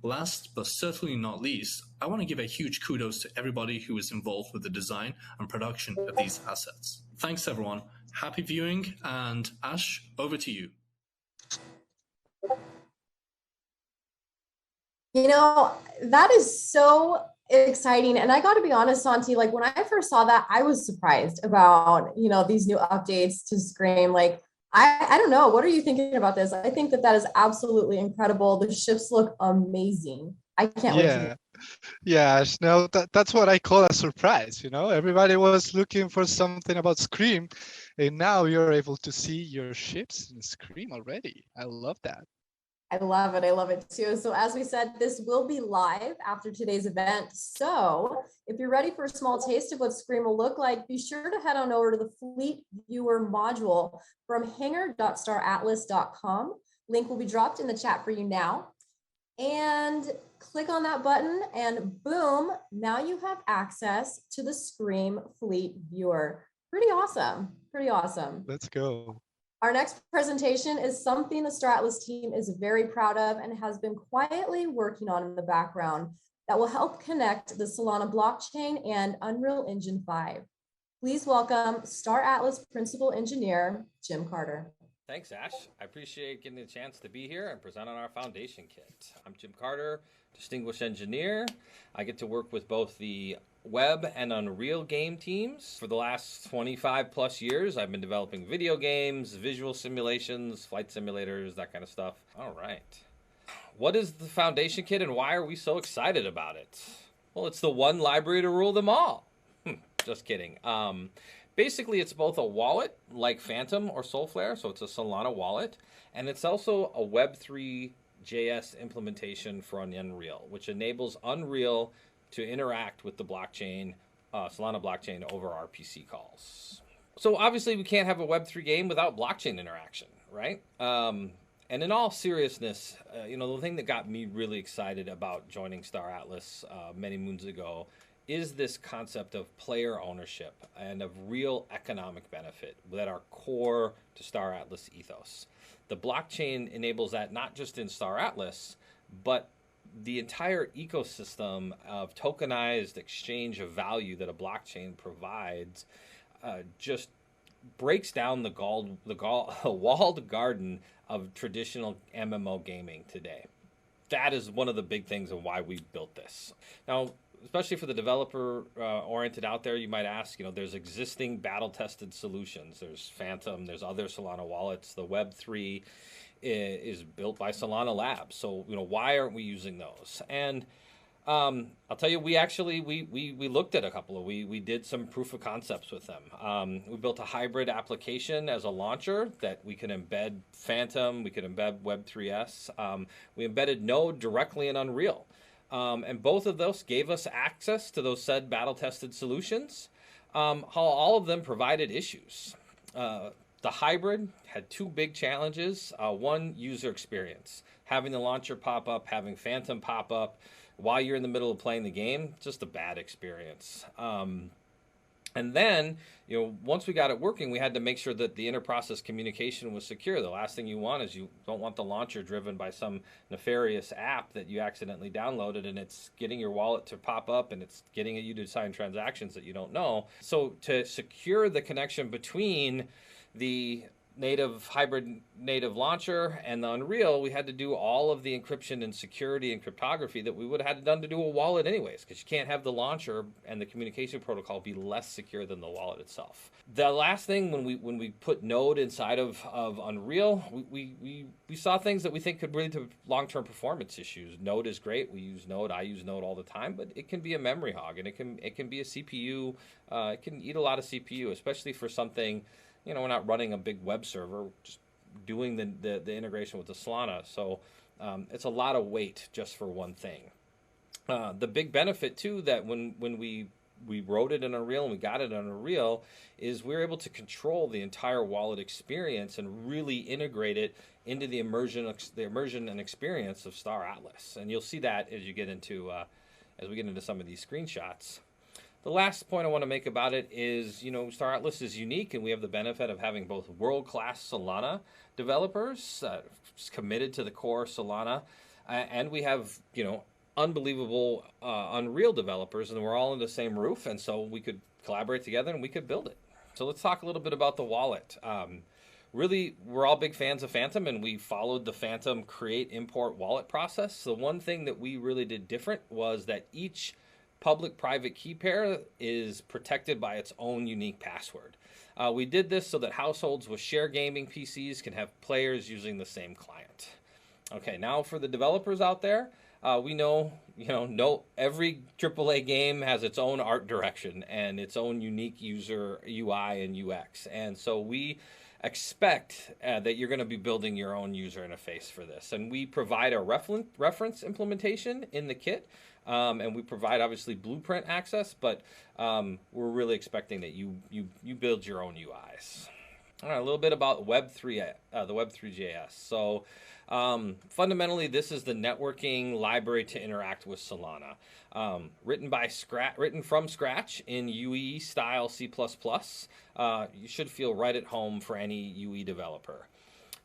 F: Last, but certainly not least, I want to give a huge kudos to everybody who is involved with the design and production of these assets. Thanks, everyone. Happy viewing, and Ash, over to you.
B: That is so exciting. And I got to be honest, Santi, like when I first saw that, I was surprised about, these new updates to Scream. Like, I don't know. What are you thinking about this? I think that is absolutely incredible. The ships look amazing. I can't wait to
A: Yeah, no, that's what I call a surprise. Everybody was looking for something about Scream, and now you're able to see your ships in Scream already. I love that.
B: I love it. I love it too. So as we said, this will be live after today's event. So if you're ready for a small taste of what Scream will look like, be sure to head on over to the Fleet Viewer module from hangar.staratlas.com. Link will be dropped in the chat for you now. And click on that button and boom, now you have access to the Scream Fleet Viewer. Pretty awesome. Pretty awesome.
A: Let's go.
B: Our next presentation is something the Star Atlas team is very proud of and has been quietly working on in the background that will help connect the Solana blockchain and Unreal Engine 5. Please welcome Star Atlas Principal Engineer, Jim Carter.
G: Thanks, Ash. I appreciate getting the chance to be here and present on our foundation kit. I'm Jim Carter, Distinguished Engineer. I get to work with both the Web and Unreal game teams. For the last 25 plus years, I've been developing video games, visual simulations, flight simulators, that kind of stuff. All right. What is the foundation kit and why are we so excited about it? Well, it's the one library to rule them all. Just kidding. Basically, it's both a wallet like Phantom or Soulflare, so it's a Solana wallet, and it's also a Web3 JS implementation for an Unreal, which enables Unreal to interact with the blockchain, Solana blockchain over RPC calls. So obviously we can't have a Web3 game without blockchain interaction, right? And in all seriousness, the thing that got me really excited about joining Star Atlas many moons ago is this concept of player ownership and of real economic benefit that are core to Star Atlas ethos. The blockchain enables that not just in Star Atlas, but the entire ecosystem of tokenized exchange of value that a blockchain provides just breaks down the walled garden of traditional MMO gaming today. That is one of the big things of why we built this. Now, especially for the developer oriented out there, you might ask, there's existing battle-tested solutions. There's Phantom, there's other Solana wallets. The Web3 is built by Solana Labs. So, why aren't we using those? And I'll tell you, we looked at a couple of, we did some proof of concepts with them. We built a hybrid application as a launcher that we can embed Phantom, we could embed Web3S. We embedded Node directly in Unreal. And both of those gave us access to those said battle-tested solutions. How all of them provided issues. The hybrid had two big challenges. One, user experience. Having the launcher pop up, having Phantom pop up while you're in the middle of playing the game, just a bad experience. And then, once we got it working, we had to make sure that the inter-process communication was secure. The last thing you want is you don't want the launcher driven by some nefarious app that you accidentally downloaded, and it's getting your wallet to pop up and it's getting you to sign transactions that you don't know. So to secure the connection between the hybrid native launcher and the Unreal, we had to do all of the encryption and security and cryptography that we would have had done to do a wallet anyways, because you can't have the launcher and the communication protocol be less secure than the wallet itself. The last thing, when we put Node inside of Unreal, we saw things that we think could lead to long-term performance issues. Node is great. We use Node. I use Node all the time, but it can be a memory hog, and it can be a CPU. It can eat a lot of CPU, especially for something. We're not running a big web server, we're just doing the integration with the Solana. So it's a lot of weight just for one thing. The big benefit, too, that when we wrote it in Unreal and we got it in Unreal is we're able to control the entire wallet experience and really integrate it into the immersion and experience of Star Atlas. And you'll see that as we get into some of these screenshots. The last point I want to make about it is, Star Atlas is unique, and we have the benefit of having both world-class Solana developers committed to the core Solana, and we have, unbelievable Unreal developers, and we're all in the same roof, and so we could collaborate together and we could build it. So let's talk a little bit about the wallet. Really, we're all big fans of Phantom, and we followed the Phantom create import wallet process. So one thing that we really did different was that each public-private key pair is protected by its own unique password. We did this so that households with shared gaming PCs can have players using the same client. Okay, now for the developers out there, we know, every AAA game has its own art direction and its own unique user UI and UX, and so we expect that you're going to be building your own user interface for this, and we provide a reference implementation in the kit. And we provide obviously blueprint access, but we're really expecting that you build your own UIs. All right, a little bit about Web3, the Web3.js. So fundamentally, this is the networking library to interact with Solana. Written from scratch in UE style C++. You should feel right at home for any UE developer.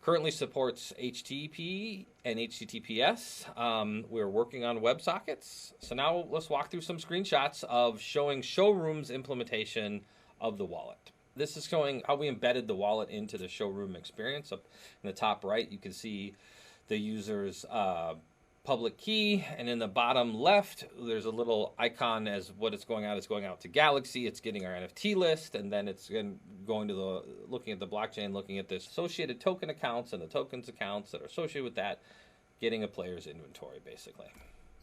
G: Currently supports HTTP and HTTPS. We're working on WebSockets. So now let's walk through some screenshots of showing Showroom's implementation of the wallet. This is showing how we embedded the wallet into the Showroom experience. Up in the top right, you can see the user's public key, and in the bottom left, there's a little icon as what it's going out. It's going out to Galaxy. It's getting our NFT list, and then it's going to looking at the blockchain, looking at the associated token accounts and the tokens accounts that are associated with that, getting a player's inventory, basically.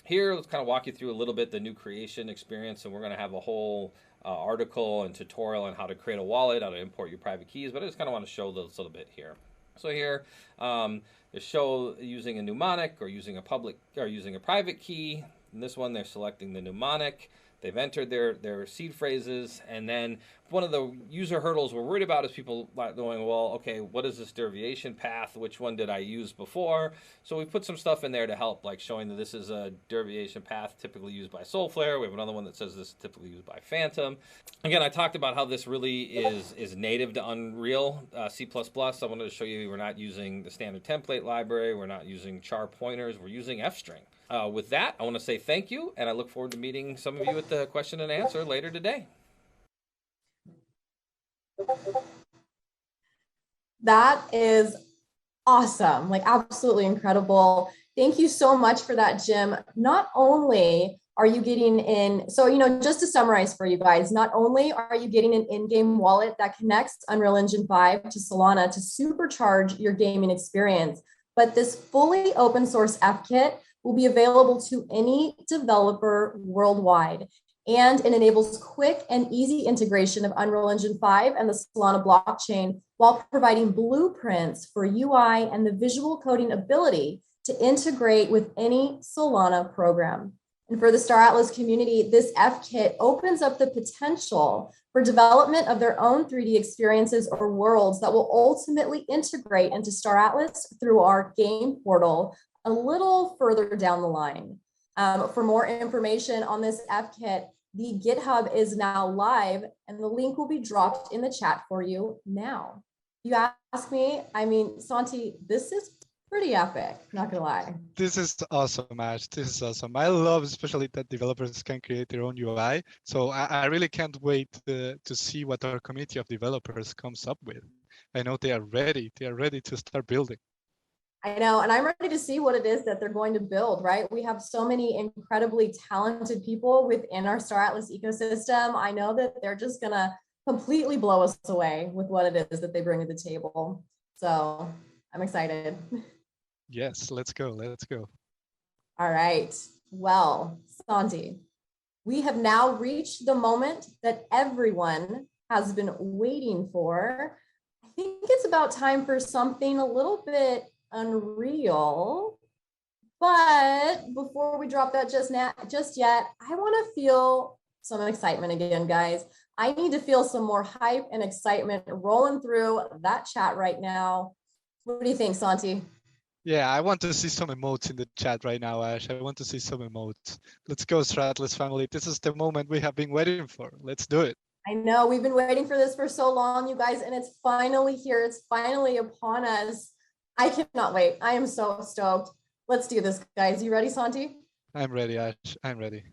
G: Here, let's kind of walk you through a little bit the new creation experience, and we're going to have a whole article and tutorial on how to create a wallet, how to import your private keys, but I just kind of want to show those a little bit here. So here, they show using a mnemonic or using a public or using a private key. In this one, they're selecting the mnemonic. They've entered their seed phrases, and then one of the user hurdles we're worried about is people going, well, okay, what is this derivation path? Which one did I use before? So we put some stuff in there to help, like showing that this is a derivation path typically used by Soulflare. We have another one that says this is typically used by Phantom. Again, I talked about how this really is native to Unreal C++. I wanted to show you we're not using the standard template library. We're not using char pointers. We're using F-string. With that, I want to say thank you, and I look forward to meeting some of you at the question and answer later today.
B: That is awesome, like absolutely incredible. Thank you so much for that, Jim. Not only are you getting in, so, just to summarize for you guys, not only are you getting an in-game wallet that connects Unreal Engine 5 to Solana to supercharge your gaming experience, but this fully open source F-KIT will be available to any developer worldwide. And it enables quick and easy integration of Unreal Engine 5 and the Solana blockchain while providing blueprints for UI and the visual coding ability to integrate with any Solana program. And for the Star Atlas community, this F-KIT opens up the potential for development of their own 3D experiences or worlds that will ultimately integrate into Star Atlas through our game portal a little further down the line. For more information on this F-KIT, the GitHub is now live, and the link will be dropped in the chat for you now. You ask me, Santi, this is pretty epic, not gonna lie.
A: This is awesome, Ash. This is awesome. I love especially that developers can create their own UI. So I really can't wait to see what our community of developers comes up with. I know they are ready. They are ready to start building.
B: I know, and I'm ready to see what it is that they're going to build, right? We have so many incredibly talented people within our Star Atlas ecosystem. I know that they're just gonna completely blow us away with what it is that they bring to the table. So I'm excited.
A: Yes, let's go, let's go.
B: All right, well, Santi, we have now reached the moment that everyone has been waiting for. I think it's about time for something a little bit Unreal, but before we drop that just yet, I want to feel some excitement again, guys. I need to feel some more hype and excitement rolling through that chat right now. What do you think, Santi?
A: Yeah, I want to see some emotes in the chat right now, Ash. I want to see some emotes. Let's go, Star Atlas family. This is the moment we have been waiting for. Let's do it.
B: I know we've been waiting for this for so long, you guys, and it's finally here. It's finally upon us. I cannot wait. I am so stoked. Let's do this, guys. You ready, Santi?
A: I'm ready, Ash. I'm ready.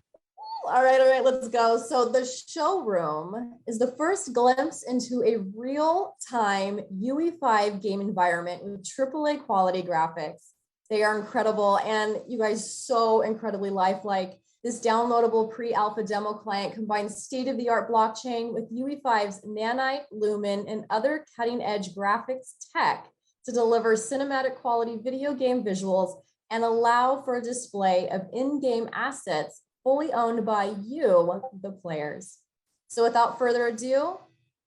B: All right, let's go. So the Showroom is the first glimpse into a real-time UE5 game environment with AAA quality graphics. They are incredible, and you guys, so incredibly lifelike. This downloadable pre-alpha demo client combines state-of-the-art blockchain with UE5's Nanite, Lumen, and other cutting-edge graphics tech to deliver cinematic quality video game visuals and allow for a display of in-game assets fully owned by you, the players. So without further ado,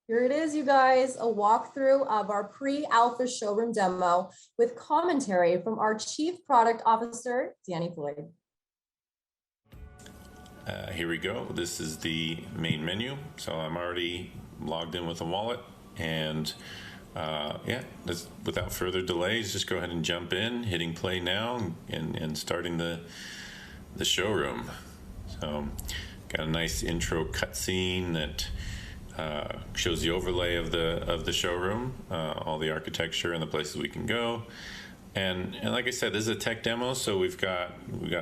B: here it is, you guys, a walkthrough of our pre-alpha showroom demo with commentary from our Chief Product Officer, Danny Floyd.
H: Here we go. This is the main menu. So I'm already logged in with a wallet, and yeah, without further delays, just go ahead and jump in, hitting play now, and starting the showroom. So got a nice intro cutscene that shows the overlay of the showroom, all the architecture and the places we can go. And like I said, this is a tech demo, so we've got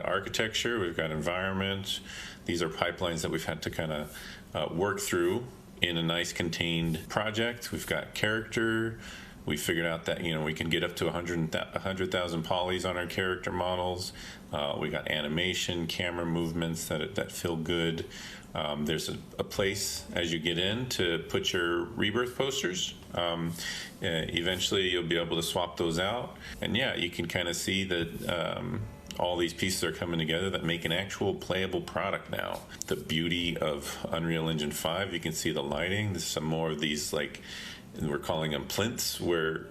H: architecture, we've got environment. These are pipelines that we've had to kind of work through in a nice contained project. We've got character. We figured out that we can get up to 100,000 polys on our character models. We got animation, camera movements that feel good. There's a place as you get in to put your rebirth posters. Eventually you'll be able to swap those out, and yeah, you can kind of see that all these pieces are coming together that make an actual playable product now. The beauty of Unreal Engine 5, you can see the lighting. There's some more of these, like, we're calling them plinths, where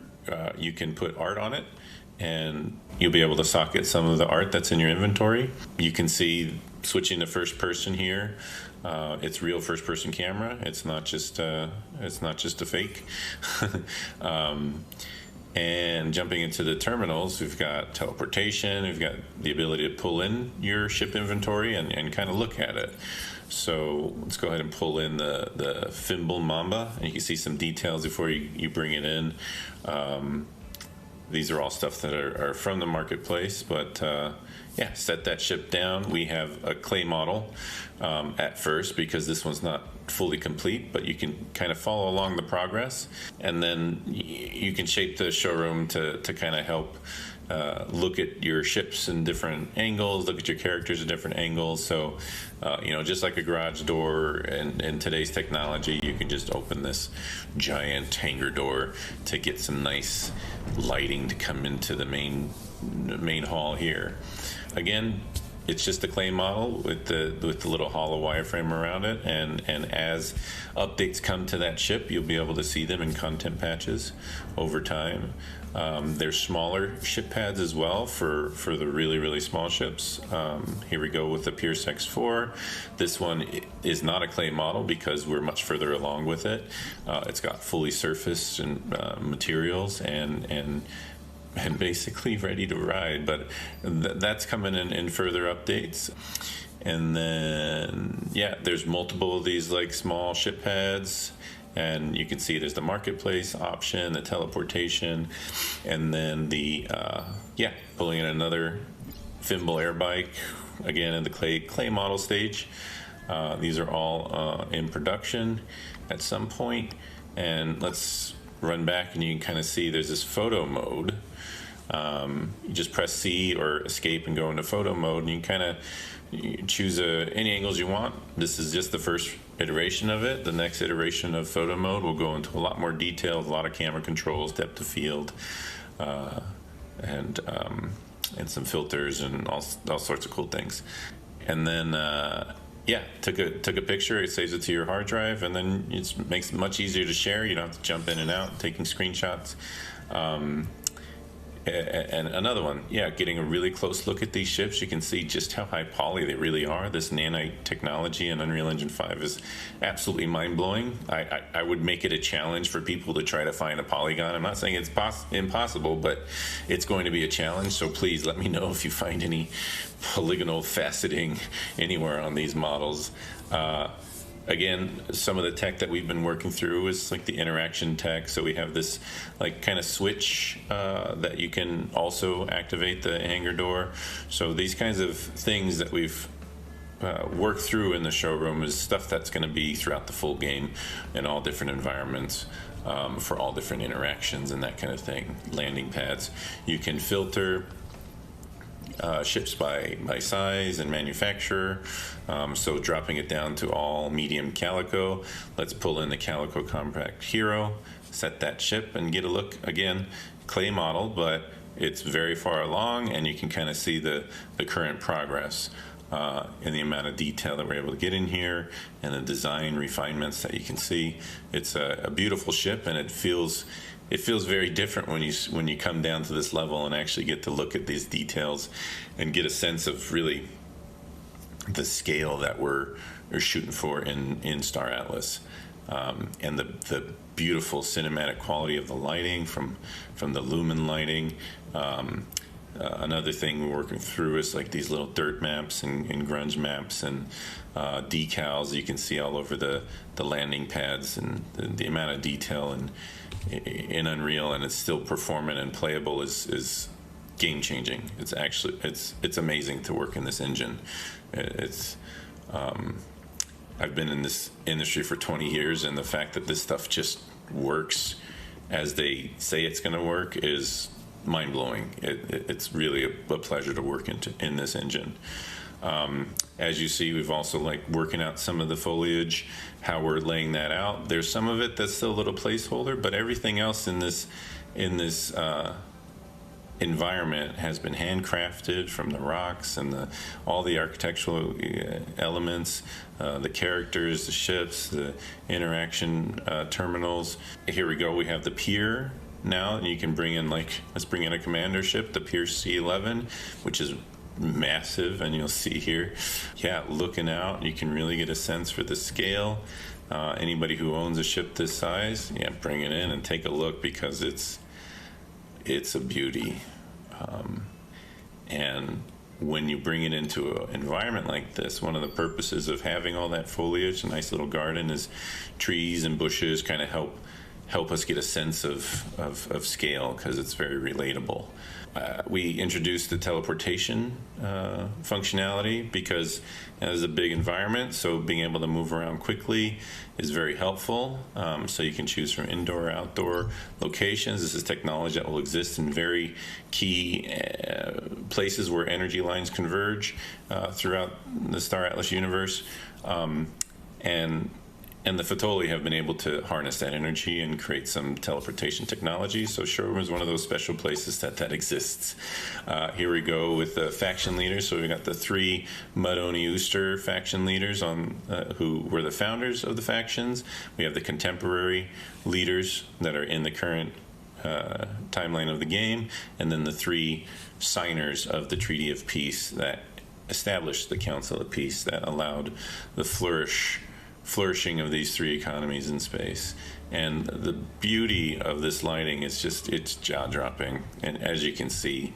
H: you can put art on it and you'll be able to socket some of the art that's in your inventory. You can see switching to first person here. It's real first person camera. It's not just a fake. And jumping into the terminals, we've got teleportation. We've got the ability to pull in your ship inventory and kind of look at it. So let's go ahead and pull in the Thimble Mamba, and you can see some details before you bring it in. These are all stuff that are from the marketplace, but yeah, set that ship down. We have a clay model at first because this one's not fully complete, but you can kind of follow along the progress, and then you can shape the showroom to kind of help look at your ships in different angles, look at your characters in different angles. So, you know, just like a garage door in today's technology, you can just open this giant hangar door to get some nice lighting to come into the main hall here. Again, it's just a clay model with the little hollow wireframe around it, and as updates come to that ship, you'll be able to see them in content patches over time. There's smaller ship pads as well for the really small ships. Here we go with the Pierce X4. This one is not a clay model because we're much further along with it. It's got fully surfaced and materials and basically ready to ride, but that's coming in further updates. And then yeah, there's multiple of these like small ship pads, and you can see there's the marketplace option, the teleportation, and then the yeah, pulling in another Thimble air bike, again in the clay model stage. These are all in production at some point. And let's run back, and you can kind of see there's this photo mode. You just press C or escape and go into photo mode, and you kind of choose any angles you want. This is just the first iteration of it. The next iteration of photo mode will go into a lot more detail, a lot of camera controls, depth of field, and some filters and all sorts of cool things. And then yeah, took a picture, it saves it to your hard drive, and then it makes it much easier to share. You don't have to jump in and out taking screenshots. And another one, yeah, getting a really close look at these ships, you can see just how high poly they really are. This nanite technology in Unreal Engine 5 is absolutely mind-blowing. I would make it a challenge for people to try to find a polygon. I'm not saying it's impossible, but it's going to be a challenge, so please let me know if you find any polygonal faceting anywhere on these models. Again, some of the tech that we've been working through is like the interaction tech. So we have this like kind of switch that you can also activate the hangar door. So these kinds of things that we've worked through in the showroom is stuff that's going to be throughout the full game in all different environments. For all different interactions and that kind of thing. Landing pads. You can filter ships by size and manufacturer, so dropping it down to all medium calico. Let's pull in the Calico Compact Hero, set that ship, and get a look. Again, clay model, but it's very far along, and you can kind of see the current progress and the amount of detail that we're able to get in here, and the design refinements that you can see. It's a beautiful ship, and it feels very different when you come down to this level and actually get to look at these details and get a sense of really the scale that we're shooting for in Star Atlas, and the beautiful cinematic quality of the lighting from the lumen lighting. Another thing we're working through is like these little dirt maps and grunge maps and decals you can see all over the landing pads, and the amount of detail in Unreal, and it's still performant and playable is game changing. It's actually it's amazing to work in this engine. I've been in this industry for 20 years, and the fact that this stuff just works as they say it's going to work is mind-blowing. It's really a pleasure to work in this engine. As you see, we've also like working out some of the foliage, how we're laying that out. There's some of it that's still a little placeholder, but everything else in this environment has been handcrafted from the rocks and all the architectural elements, the characters, the ships, the interaction terminals. Here we go. We have the pier now, and you can bring in let's bring in a commander ship, the Pierce C11, which is massive, and you'll see here, yeah, looking out, you can really get a sense for the scale. Anybody who owns a ship this size, yeah, bring it in and take a look, because it's a beauty. And when you bring it into an environment like this, one of the purposes of having all that foliage, a nice little garden, is trees and bushes kind of help us get a sense of scale, because it's very relatable. We introduced the teleportation functionality because it is a big environment, so being able to move around quickly is very helpful. So you can choose from indoor or outdoor locations. This is technology that will exist in very key places where energy lines converge throughout the Star Atlas universe. And the Fatoli have been able to harness that energy and create some teleportation technology. So Showroom is one of those special places that exists. Here we go with the faction leaders. So we got the 3 Mudoni Ooster faction leaders who were the founders of the factions. We have the contemporary leaders that are in the current timeline of the game, and then the 3 signers of the Treaty of Peace that established the Council of Peace that allowed the flourishing of these 3 economies in space. And the beauty of this lighting is just, it's jaw-dropping. And as you can see,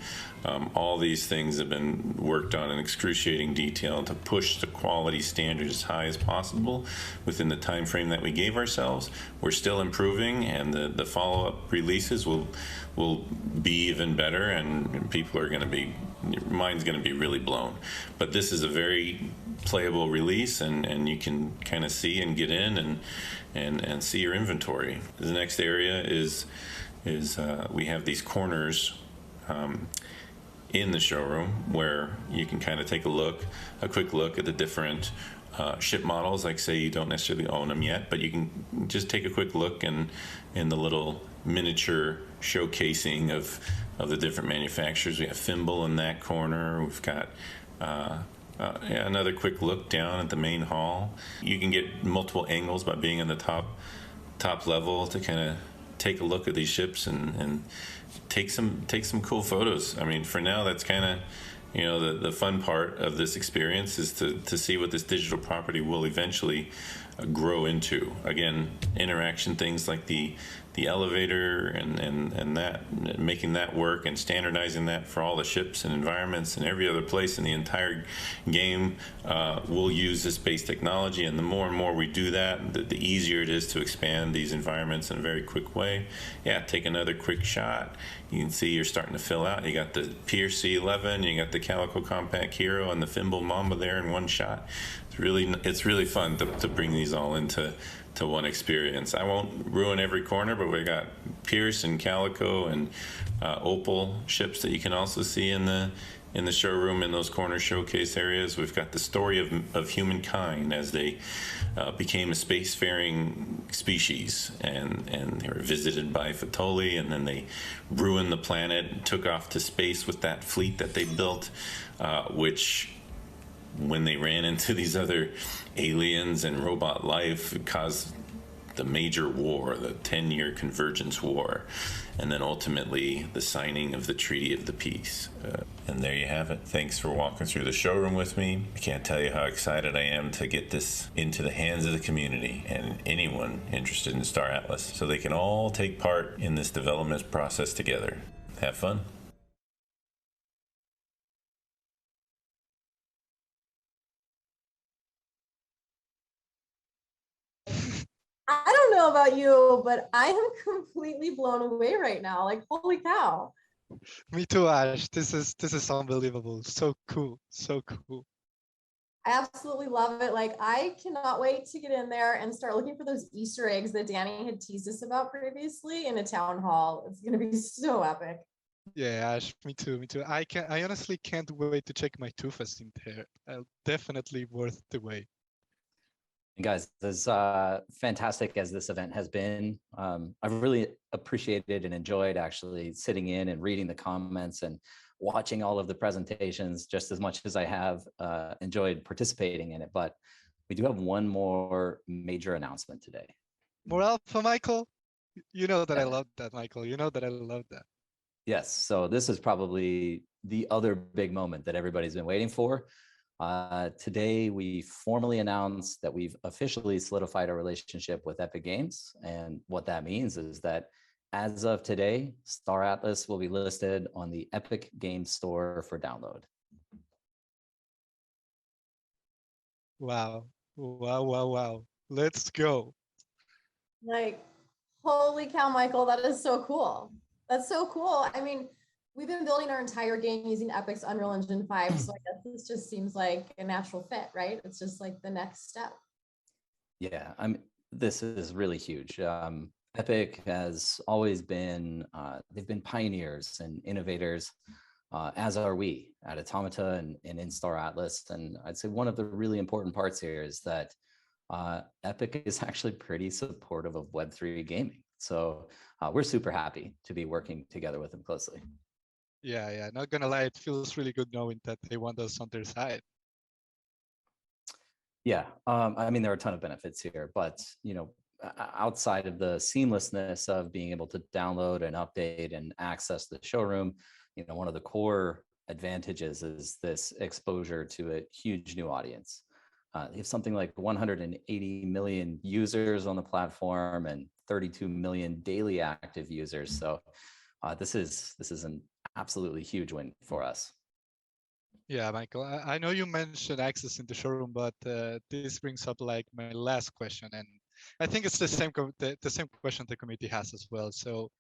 H: all these things have been worked on in excruciating detail to push the quality standard as high as possible within the time frame that we gave ourselves. We're still improving, and the follow-up releases will be even better, and people are going to be, your mind's going to be really blown. But this is a very playable release, and you can kind of see and get in and see your inventory. The next area is we have these corners in the showroom where you can kind of take a quick look at the different ship models. Like, say you don't necessarily own them yet, but you can just take a quick look in the little miniature showcasing of the different manufacturers. We have Fimble in that corner. We've got another quick look down at the main hall. You can get multiple angles by being in the top level to kind of take a look at these ships and take some cool photos. I mean, for now, that's kind of, you know, the fun part of this experience is to see what this digital property will eventually grow into. Again, interaction things like the elevator and that, making that work and standardizing that for all the ships and environments and every other place in the entire game. We'll use this base technology, and the more and more we do that, the easier it is to expand these environments in a very quick way. Yeah, take another quick shot. You can see you're starting to fill out. You got the Pierce C11, you got the Calico Compact Hero, and the Fimble Mamba there in one shot. It's really fun to bring these all into one experience. I won't ruin every corner, but we got Pierce and Calico and Opal ships that you can also see in the showroom in those corner showcase areas. We've got the story of humankind as they became a spacefaring species, and they were visited by Fatoli, and then they ruined the planet and took off to space with that fleet that they built, which, when they ran into these other aliens and robot life, it caused the major war, the 10-year Convergence War, and then ultimately the signing of the Treaty of the Peace. And there you have it. Thanks for walking through the showroom with me. I can't tell you how excited I am to get this into the hands of the community and anyone interested in Star Atlas, so they can all take part in this development process together. Have fun.
B: I don't know about you, but I am completely blown away right now. Like, holy cow.
A: Me too, Ash. This is unbelievable. So cool. So cool.
B: I absolutely love it. Like, I cannot wait to get in there and start looking for those Easter eggs that Danny had teased us about previously in a town hall. It's going to be so epic.
A: Yeah, Ash, me too, me too. I honestly can't wait to check my Tufas in there. Definitely worth the wait.
C: And guys, as fantastic as this event has been, I've really appreciated and enjoyed actually sitting in and reading the comments and watching all of the presentations just as much as I have enjoyed participating in it. But we do have one more major announcement today.
A: More alpha, Michael? You know that I love that, Michael. You know that I love that.
C: Yes, so this is probably the other big moment that everybody's been waiting for. Today, we formally announced that we've officially solidified our relationship with Epic Games. And what that means is that as of today, Star Atlas will be listed on the Epic Games Store for download.
A: Wow. Wow, wow, wow. Let's go.
B: Like, holy cow, Michael, that is so cool. That's so cool. I mean, we've been building our entire game using Epic's Unreal Engine 5, so I guess this just seems like a natural fit, right? It's just like the next step.
C: Yeah, this is really huge. Epic has always been, they've been pioneers and innovators, as are we at Automata and in Star Atlas. And I'd say one of the really important parts here is that Epic is actually pretty supportive of Web3 gaming. So we're super happy to be working together with them closely.
A: Yeah, not gonna lie, it feels really good knowing that they want us on their side.
C: Yeah, I mean, there are a ton of benefits here, but outside of the seamlessness of being able to download and update and access the showroom, one of the core advantages is this exposure to a huge new audience. You have something like 180 million users on the platform and 32 million daily active users. So this is an absolutely huge win for us.
A: Yeah, Michael, I know you mentioned access in the showroom, but this brings up like my last question, and I think it's the same question the community has as well. So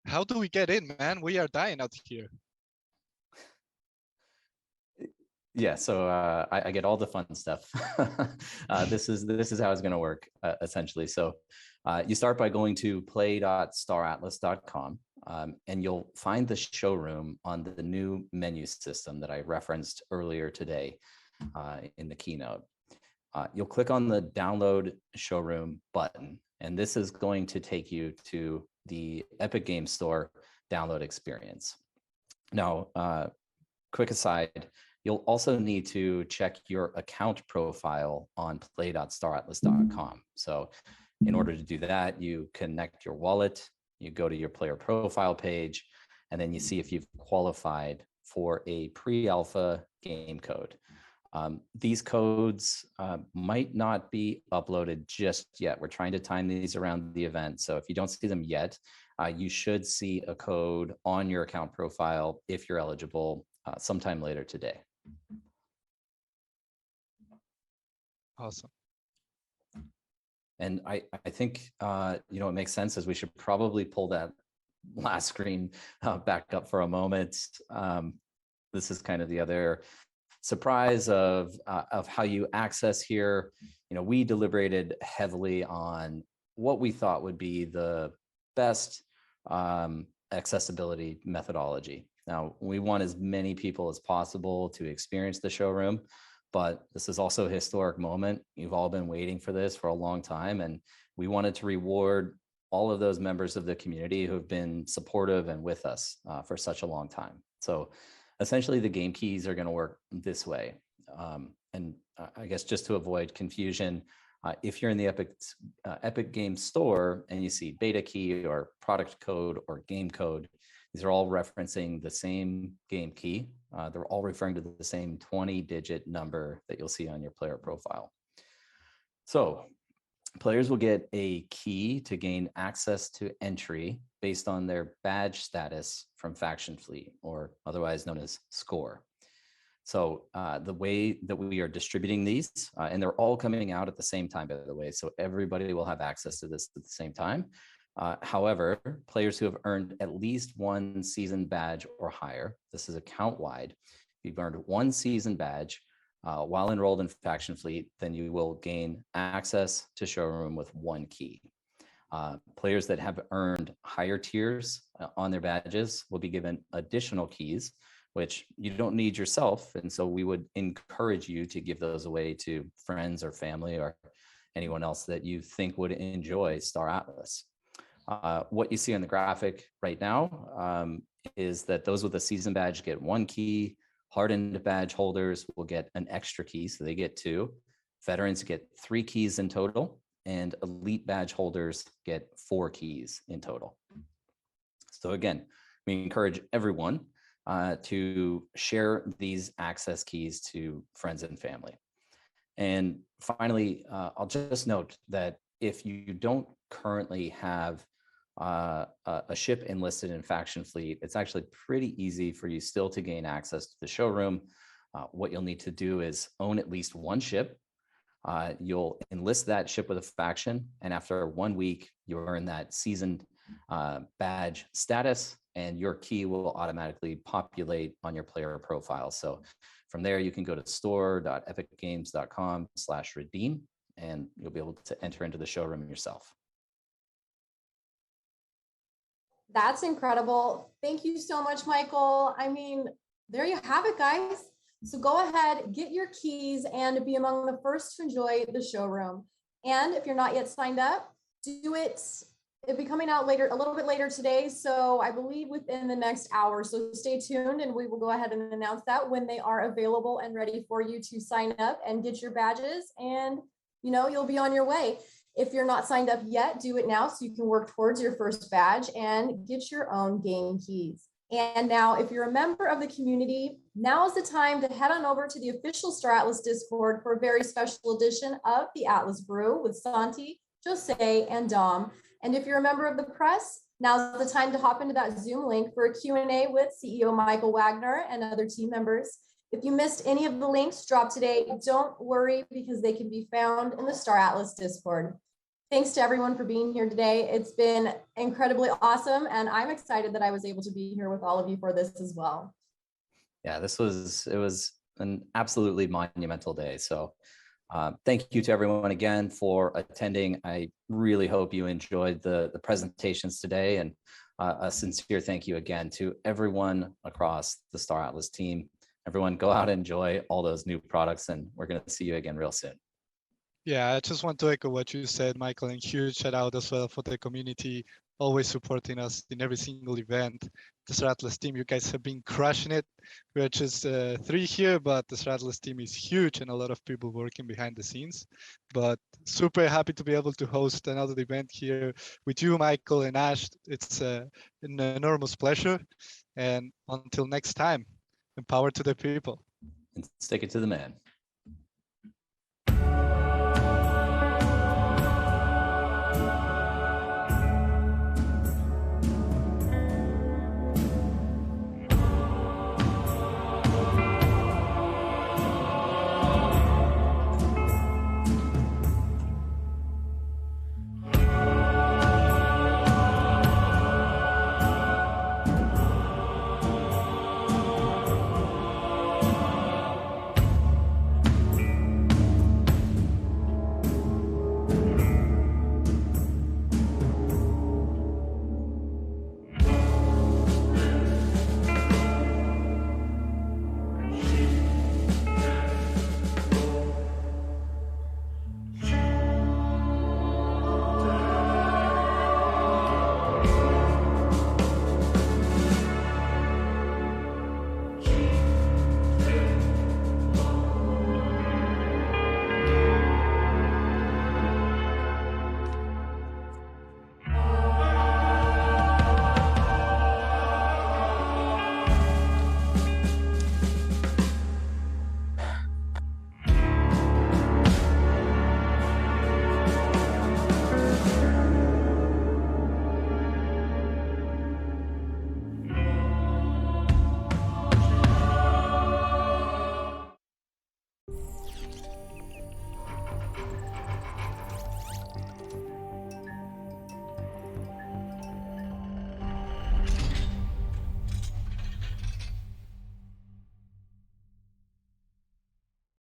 A: how do we get in, man? We are dying out here.
C: Yeah, so I get all the fun stuff. This is how it's going to work essentially. So you start by going to play.staratlas.com, and you'll find the showroom on the new menu system that I referenced earlier today in the keynote. You'll click on the download showroom button, and this is going to take you to the Epic Games Store download experience. Now, quick aside, you'll also need to check your account profile on play.staratlas.com. So in order to do that, you connect your wallet, you go to your player profile page, and then you see if you've qualified for a pre-alpha game code. These codes might not be uploaded just yet. We're trying to time these around the event. So if you don't see them yet, you should see a code on your account profile if you're eligible sometime later today.
A: Awesome.
C: And I think, it makes sense as we should probably pull that last screen back up for a moment. This is kind of the other surprise of how you access here. We deliberated heavily on what we thought would be the best accessibility methodology. Now, we want as many people as possible to experience the showroom, but this is also a historic moment. You've all been waiting for this for a long time, and we wanted to reward all of those members of the community who have been supportive and with us for such a long time. So essentially, the game keys are going to work this way. And I guess just to avoid confusion, if you're in the Epic Games Store and you see beta key or product code or game code, these are all referencing the same game key. They're all referring to the same 20-digit number that you'll see on your player profile. So players will get a key to gain access to entry based on their badge status from Faction Fleet, or otherwise known as score. So the way that we are distributing these, and they're all coming out at the same time, by the way, so everybody will have access to this at the same time. However, players who have earned at least one season badge or higher, this is account-wide, if you've earned one season badge while enrolled in Faction Fleet, then you will gain access to Showroom with one key. Players that have earned higher tiers on their badges will be given additional keys, which you don't need yourself. And so we would encourage you to give those away to friends or family or anyone else that you think would enjoy Star Atlas. What you see on the graphic right now is that those with a season badge get one key. Hardened badge holders will get an extra key, so they get two. Veterans get 3 keys in total, and elite badge holders get 4 keys in total. So again, we encourage everyone to share these access keys to friends and family. And finally, I'll just note that if you don't currently have a ship enlisted in Faction Fleet, it's actually pretty easy for you still to gain access to the showroom. What you'll need to do is own at least one ship. You'll enlist that ship with a faction, and after 1 week, you earn that seasoned badge status, and your key will automatically populate on your player profile. So from there, you can go to store.epicgames.com/redeem, and you'll be able to enter into the showroom yourself.
B: That's incredible. Thank you so much, Michael. I mean, there you have it, guys. So go ahead, get your keys, and be among the first to enjoy the showroom. And if you're not yet signed up, do it. It'll be coming out later, a little bit later today. So I believe within the next hour. So stay tuned, and we will go ahead and announce that when they are available and ready for you to sign up and get your badges. And you'll be on your way. If you're not signed up yet, do it now so you can work towards your first badge and get your own game keys. And now, if you're a member of the community, now is the time to head on over to the official Star Atlas Discord for a very special edition of the Atlas Brew with Santi, Jose, and Dom. And if you're a member of the press, now's the time to hop into that Zoom link for a Q&A with CEO Michael Wagner and other team members. If you missed any of the links dropped today, don't worry, because they can be found in the Star Atlas Discord. Thanks to everyone for being here today. It's been incredibly awesome, and I'm excited that I was able to be here with all of you for this as well.
C: Yeah, it was an absolutely monumental day. So thank you to everyone again for attending. I really hope you enjoyed the presentations today, and a sincere thank you again to everyone across the Star Atlas team. Everyone, go out and enjoy all those new products, and we're going to see you again real soon.
A: Yeah, I just want to echo what you said, Michael, and huge shout out as well for the community, always supporting us in every single event. The Star Atlas team, you guys have been crushing it. We're just 3 here, but the Star Atlas team is huge and a lot of people working behind the scenes. But super happy to be able to host another event here with you, Michael and Ash. It's an enormous pleasure. And until next time, empower to the people.
C: And stick it to the man.